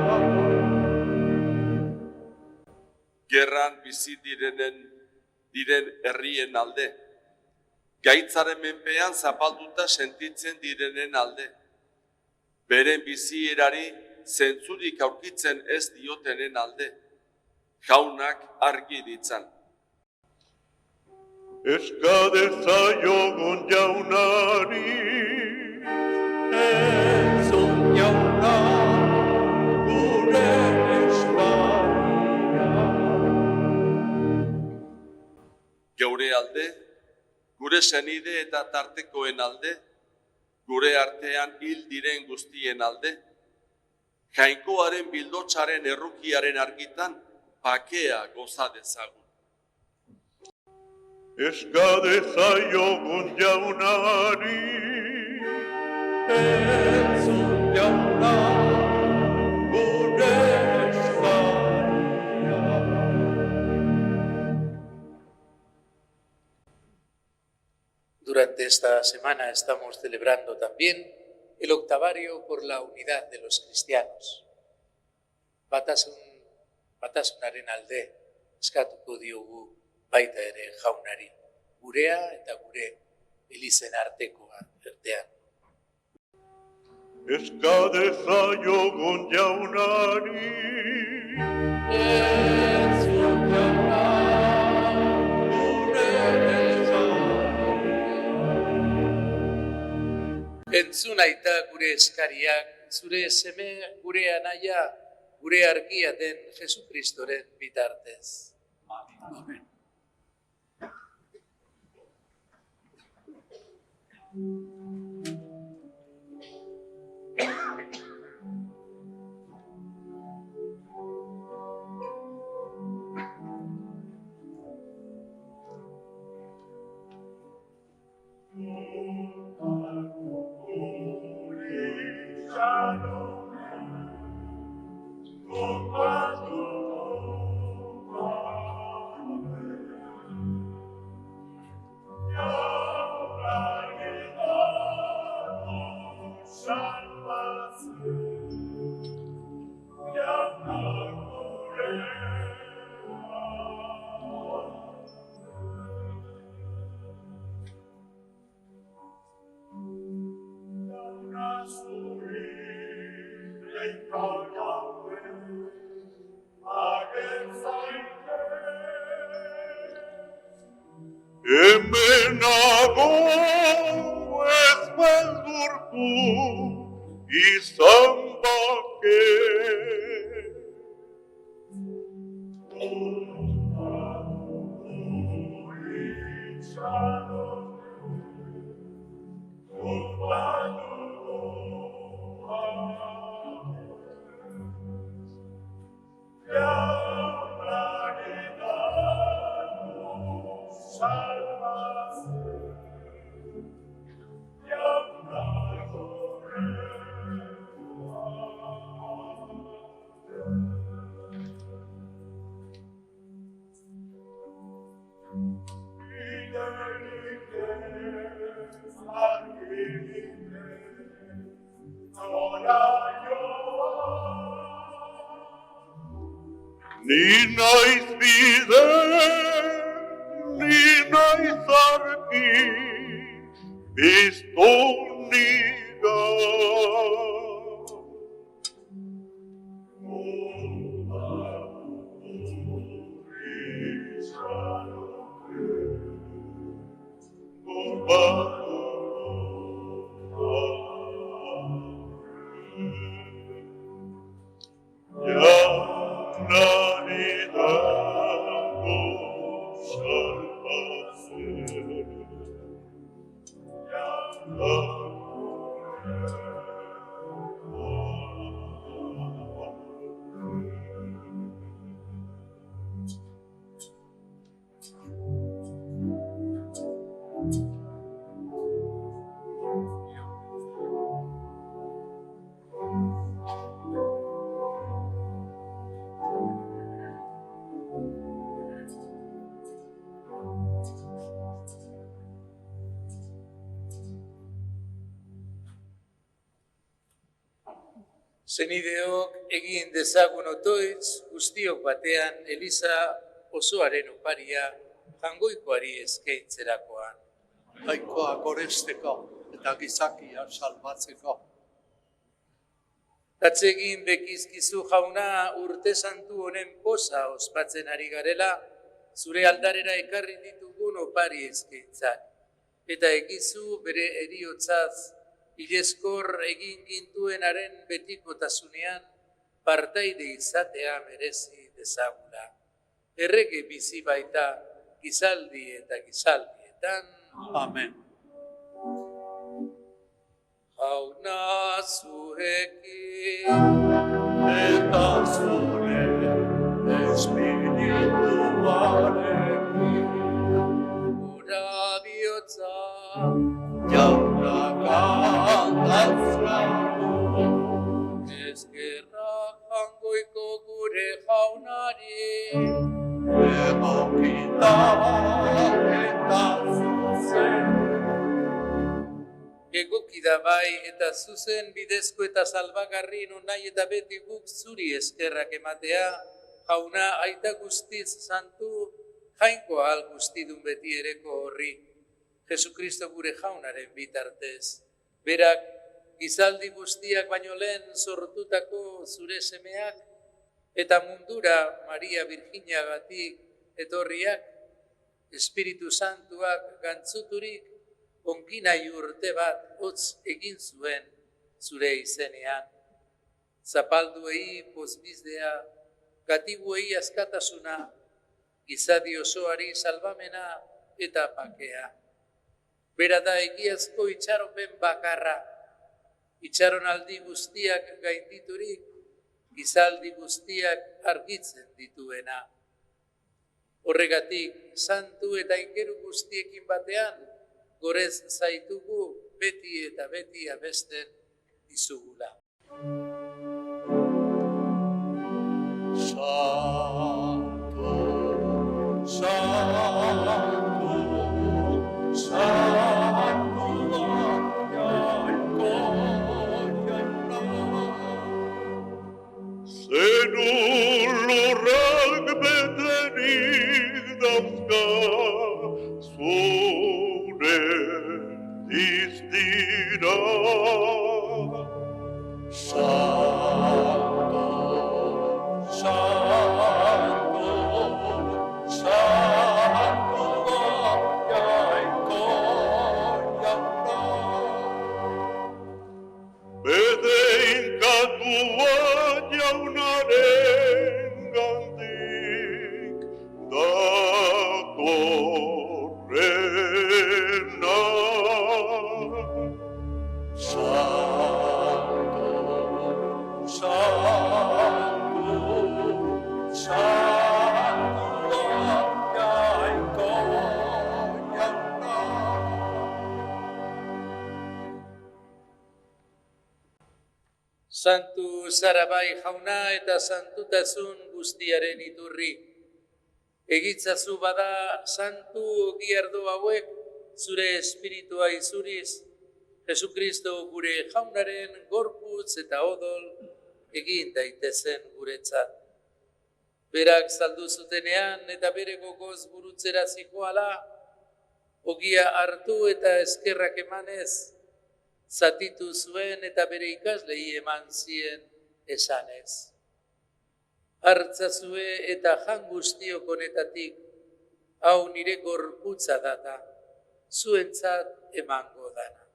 S1: Gerran bizi diren herrien alde. Gaitzaren menpean zapalduta sentitzen direnen alde. Beren bizierari zentzurik aurkitzen ez diotenen alde. Jaunak argi ditzan.
S4: Eska dezaiogun jaunari, entzun jauna gure eskaria.
S1: Geure alde, gure senide eta tartekoen alde, gure artean hil diren guztien alde, jainkoaren bildotsaren errukiaren argitan pakea goza dezagun.
S4: Eska dezaiogun jaunari, entzun jauna gure eskaria.
S2: Durante esta semana estamos celebrando también el octavario por la unidad de los cristianos. Batasunaren alde eskatuko diogu baita ere jaunari, gurea eta gure elizen artean.
S4: Eska dezaiogun jaunari,
S2: entzun jauna
S4: gure eskaria.
S2: Entzun aita gure eskariak, zure seme, gure anaia, gure argia den Jesukristoren bitartez. Amen.
S4: Hemenago ez beldurtu izan bake. Ni naiz bide ni naiz argi, piztu niga.
S9: Zenideok egin dezagun otoitz guztiok batean Eliza osoaren oparia jangoikoari eskaintzerakoan.
S6: Laikoa goresteko eta gizakia salbatzeko.
S9: Tatzegin bekizkizu jauna urte santu honen poza ospatzen ari garela, zure aldarera ekarri ditugun opari eskaintzak. Eta egizu bere heriotzaz, ileskor egin gintuenaren betikotasunean partaide izatea merezi dezagula. Errege bizi baita gizaldi eta gizaldietan.
S6: Amen.
S9: Jauna zuekin
S6: Eta zure espirituarekin
S9: gura bihotza
S6: jauna kantatzeko.
S9: eskerra jangoiko gure jaunari.
S6: Egokita eta zuzen.
S9: Egokida bai eta zuzen bidezko eta salbagarri non nahi eta beti guk zuri eskerrak ematea, jauna aita guztiz santu, jainko ahal guztidun beti ereko horri. Jesukristo gure jaunaren bitartez. Berak, gizaldi guztiak baino lehen sortutako zure semeak, eta mundura Maria Virginiagatik etorriak, Espiritu Santuak gantzuturik, onginai urte bat hotz egin zuen zure izenean. Zapalduei pozbizdea, gatibuei askatasuna, gizadi osoari salbamena eta pakea. Bera da egiazko itxaropen bakarra, itxaronaldi guztiak gainditurik, gizaldi guztiak argitzen dituena. Horregatik, santu eta ingeru guztiekin batean, gorez zaitugu beti eta beti abesten dizugula.
S6: Santo, santo, santo,
S4: Zenun lurrak betenik dauzka, zure diztira.
S6: Santo, santo, santo, jainko jauna.
S4: Bede inkatua jaunaren gandik datorrena.
S6: Santo, santo, santo, jainko jauna.
S9: Santu Zarabai jauna eta santutasun guztiaren iturri. Egitzazu bada santu giardo hauek zure espiritua izuriz, Jesukristo gure jaunaren gorputz eta odol egin daitezen guretzat. Berak saldu zutenean eta bere gogoz burutzera zihoala, ogia hartu eta eskerrak emanez, zatitu zuen eta bere ikaslei eman zien esanez. Hartzazue eta jan guztiok honetatik, hau nire gorputza data, zuentzat emango dana.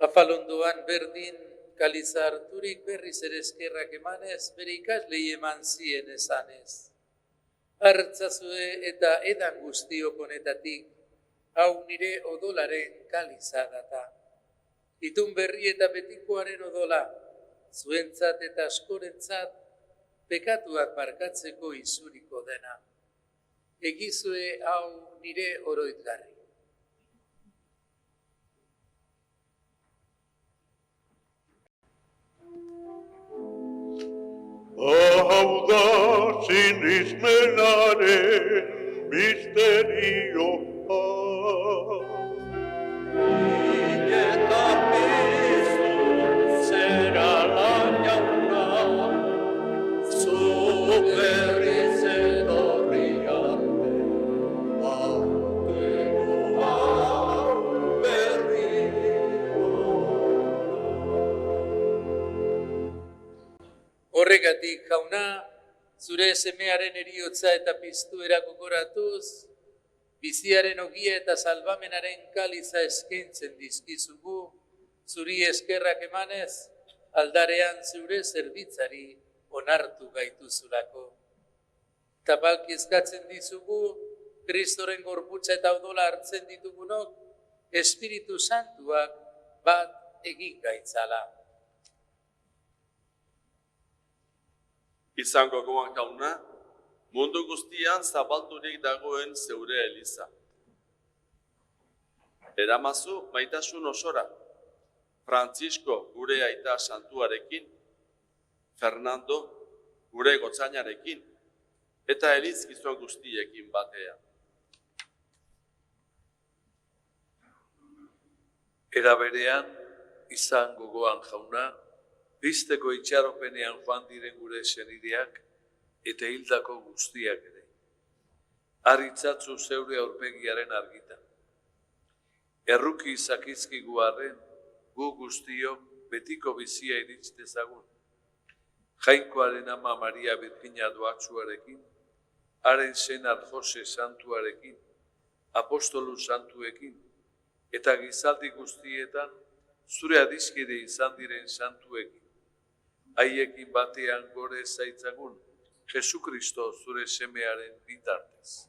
S9: Afalondoan berdin kaliza harturik berriz ere eskerrak emanez, bere ikaslei eman zien esanez. Hartzazue eta edan guztiok honetatik, hau nire odolaren kaliza data. Itun berri eta betikoaren odola, zuentzat eta askorentzat, pekatuak barkatzeko izuriko dena. Egizue hau nire oroitgarri.
S4: Hau da sinismenaren misterioa.
S6: Eta piztu zera lañauna, zu berriz etorri arte, bauteko berriro.
S9: Horregatik, jauna, zure semearen eriotza eta piztuera gogoratuz, biziaren ogia eta salbamenaren kaliza eskaintzen dizkizugu, zuri eskerrak emanez, aldarean zure zerbitzari onartu gaituzulako. Tapalki eskatzen dizugu, Kristoren gorputza eta odola hartzen ditugunok, Espiritu Santuak bat egin gaitzala.
S1: Izango gogoan jauna, mundu guztian zabaldurik dagoen zeure eliza. Eramazu maitasun osora, Francisco gure aita santuarekin, Fernando gure gotzainarekin, eta elizkizon guztiekin batean.
S3: Era berean, izan gogoan jauna, bizteko itxaropenean joan diren gure senideak eta hildako guztiak ere. Arritzatzu zeure aurpegiaren argitan. Erruki zakizkigu arren, gu guztiok betiko bizia iritz dezagun. Jainkoaren ama Maria Birjina doatsuarekin, haren senar Jose santuarekin, apostolu santuekin, eta gizaldi guztietan zure adiskide izan diren santuekin. Haiekin batean gore zaitzagun, Jesukristo zure semearen bitartez.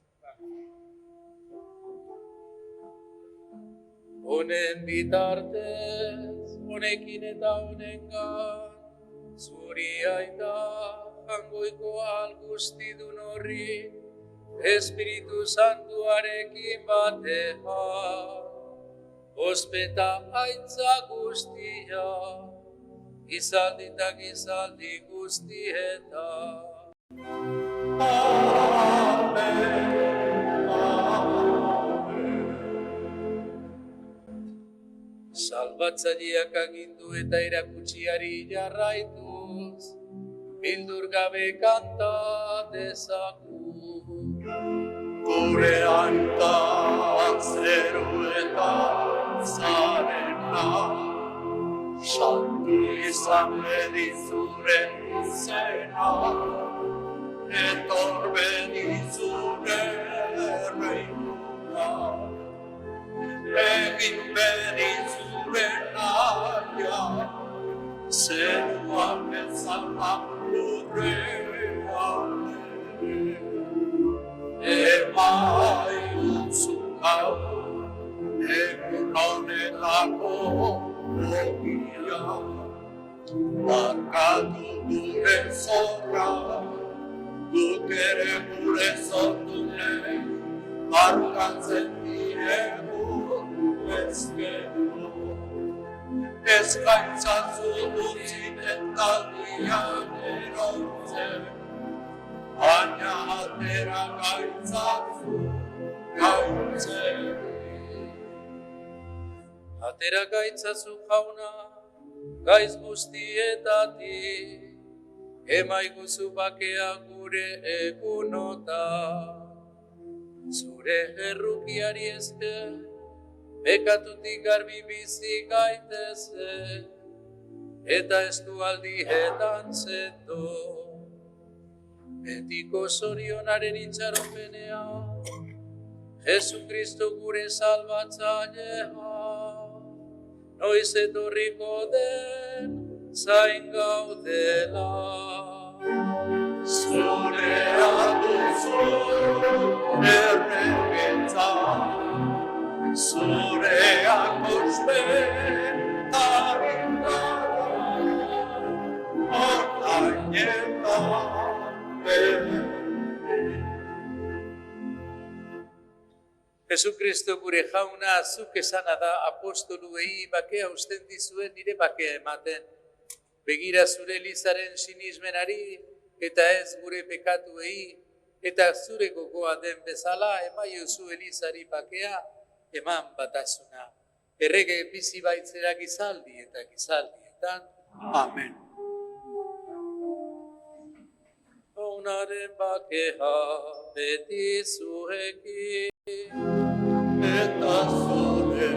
S9: Honen bitartez, honekin eta honengan, zuri aita jangoiko algustidun horri, Espiritu Santuarekin batean, ospeta aitza guztia, gizaldi eta gizaldi guztietan. Salbatzaileak agindu eta erakutsiari jarraituz, bildur gabe kanta dezagun.
S6: Gure aitak zeruetan zarena, santu izan bedizure izena, etor bedizure reina, egin bedizure naia, zeruak bezala urrean. Emai utzukau, egun honetako ogia, markatu gure zorra, guk ere gure zortunei, markatzen diregu ezkero. Eskaintzazu dutziten taldian erontzen, baina
S3: Atera gaitzazu gaitzeri.
S9: Atera gaitzazu jauna, gaiz guztietatik, emaiguzu bakea gure egunota. Zure errukiari esker, bekatutik garbi bizi gaitezen, eta estualdietan zendo. Betiko zorionaren itxaropenea, Jesu Kristo gure salbatzailea, noiz etorriko den zain gaudela.
S3: Zurea duzu erregentza, zureak ospetaren ordainetan.
S9: Jesukristo gure jauna, zuk esana da apostoluei bakea usten dizuen nire bakea ematen. Begira zure Elizaren sinismenari eta ez gure pekatuei, eta zure gogoa den bezala emaiozu Elizari bakea eman batasuna. Errege bizi baitzera gizaldi eta gizaldietan.
S6: Amen.
S9: Jaunaren bakea beti zuekin.
S3: Eta zure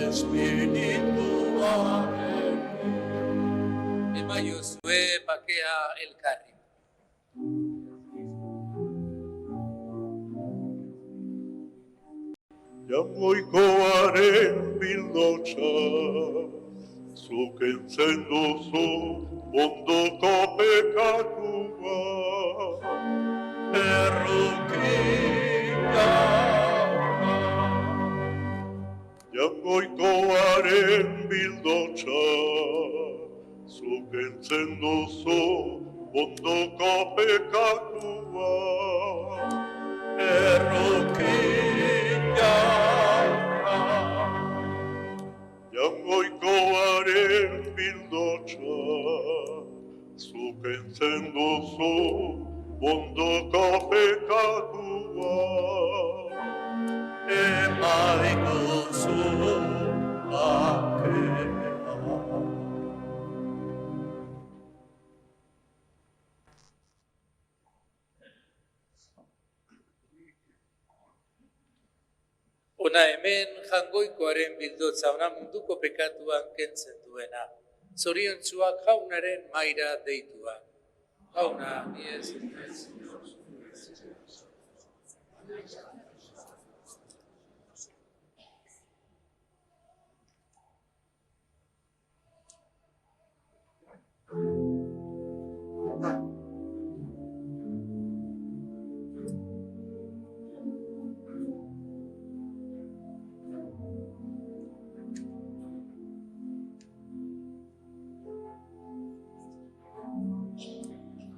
S3: espirituaren
S9: Emaiozue bakea elkarri.
S4: Jangoikoaren bildotxa, zuk entzen duzu ondoko pekatua.
S3: errukia.
S4: Jangoikoaren bildotxa, zuk entzen duzu ondoko pekatua.
S3: Errukia.
S4: Jangoikoaren bildotxa, zuk entzen duzu ondoko pekatua.
S3: Emaiguzu bakea.
S9: Ona hemen jangoikoaren bildotza, ona munduko pekatuan kentzen duena. Zoriontsuak jaunaren maira deitua. Jauna, ni ez.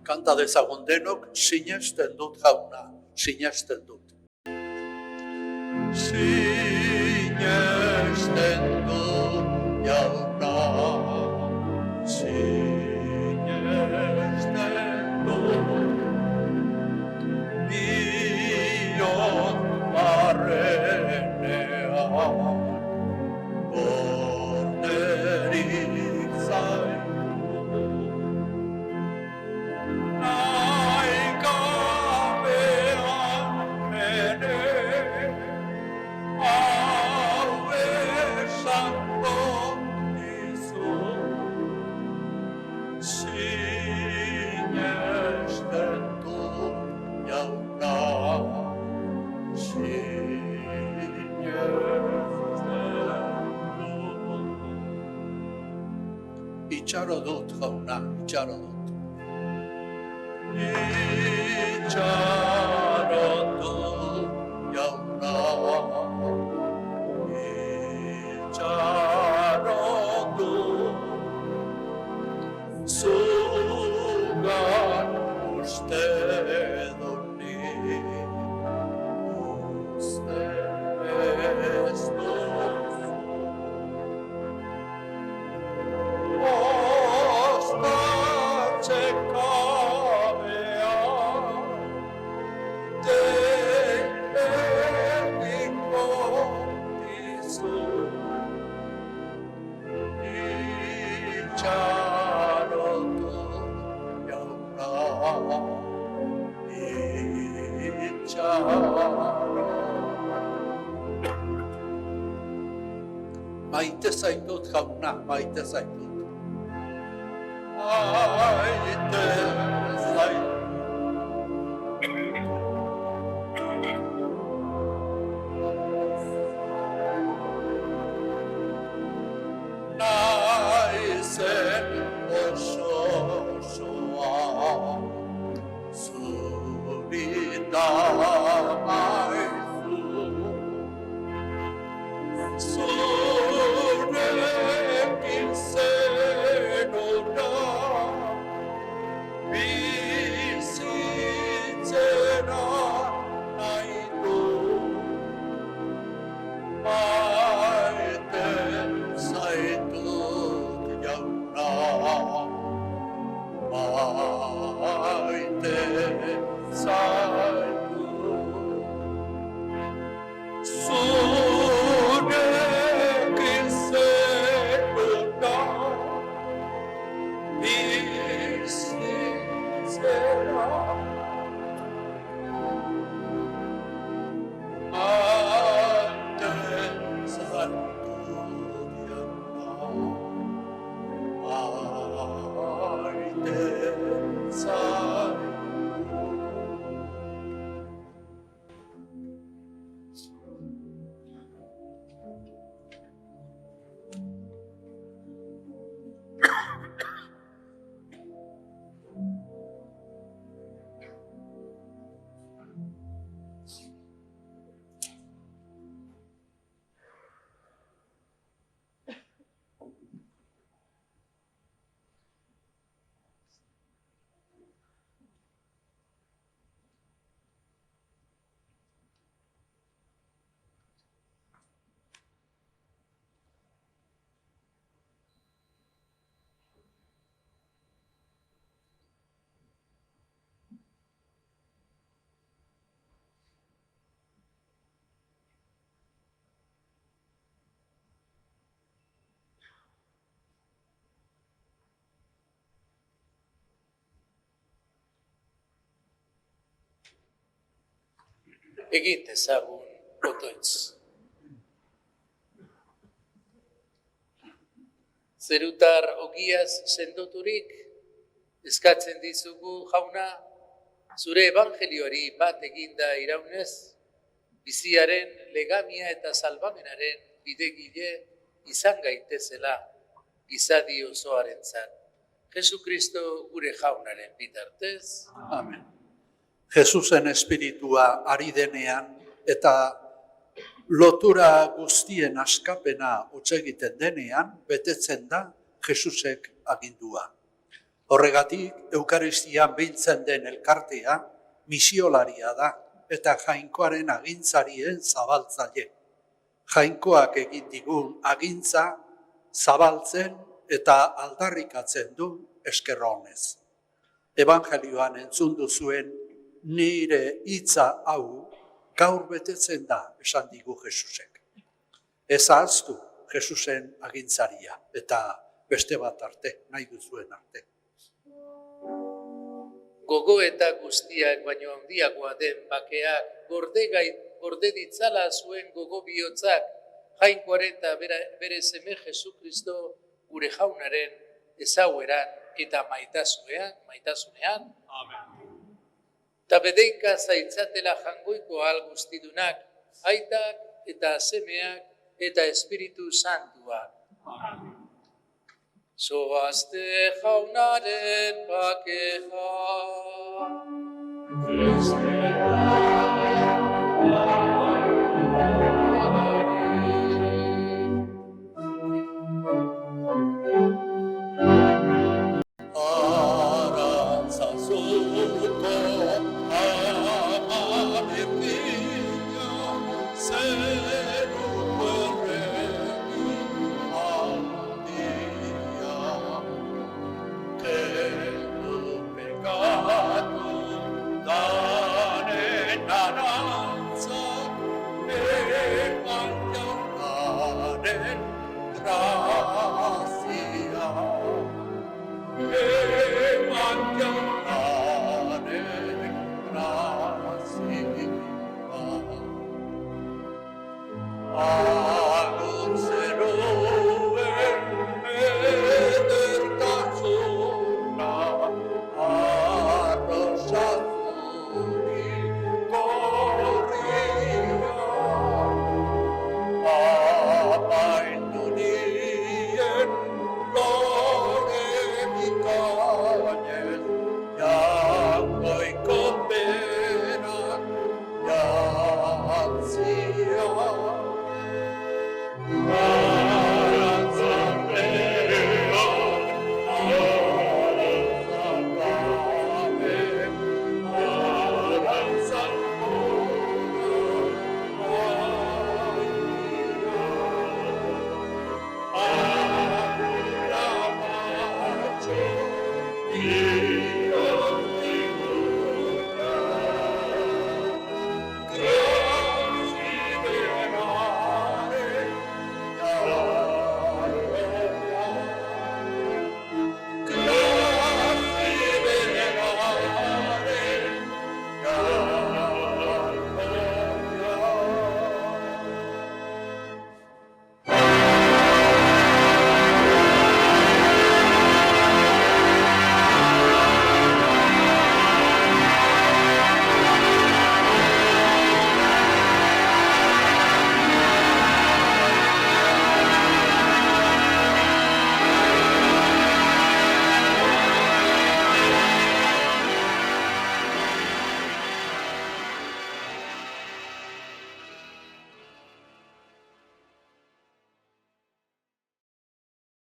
S6: Kanta dezagun denok, sinesten dut jauna, sinesten dut.
S3: Sinesten dut jauna, sinesten dut, bion barrenean, borderik zaitu. Nahi gabean ere, hau esango dizut. Sinesten dut jauna, sinesten dut.
S6: Itxaro dut jauna, itxaro dut.
S3: Itxaro dut jauna, itxaro dut, zugan uste dut ni, uste ez duzu. Ostatze kabean,
S6: Maite zaitut, jauna, maite zaitut. Maite zaitut. Naizen osoa, zurita maizu. Zurekin zenona, bizitzena nahi du. Maite zaitut jauna, maite zaitut. Zurekin zenona, bizitzena maite zaitut jauna, maite zaitut.
S9: Egin dezagun otoitz. Zerutar ogiaz sendoturik, eskatzen dizugu jauna, zure evangelioari bat eginda iraunez, biziaren legamia eta salbamenaren bidegile izan gaitezela gizadi osoarentzat. Jesukristo gure jaunaren bitartez.
S6: Amen. Jesusen espiritua ari denean eta lotura guztien askapena huts egiten denean, betetzen da Jesusek agindua. Horregatik, Eukaristian biltzen den elkartea misiolaria da eta Jainkoaren agintzarien zabaltzaile. Jainkoak egin digun agintza zabaltzen eta aldarrikatzen du esker honez. Evangelioan entzun duzuen nire hitza hau gaur betetzen da, esan digu Jesusek. Ez ahaztu Jesusen agintzaria eta beste bat arte, nahi duzuen arte.
S9: Gogo eta guztiak baino handiagoa den bakeak gorde ditzala zuen gogo bihotzak, Jainkoaren eta bere seme Jesukristo gure jaunaren ezaueran eta maitasunean. Amen. Ta bedeinka zaitzatela jangoiko ahal guztidunak, aitak eta semeak eta Espiritu Santuak. Amen. Zoazte jaunaren bakea.
S6: Pecado, dane nananza. Amen.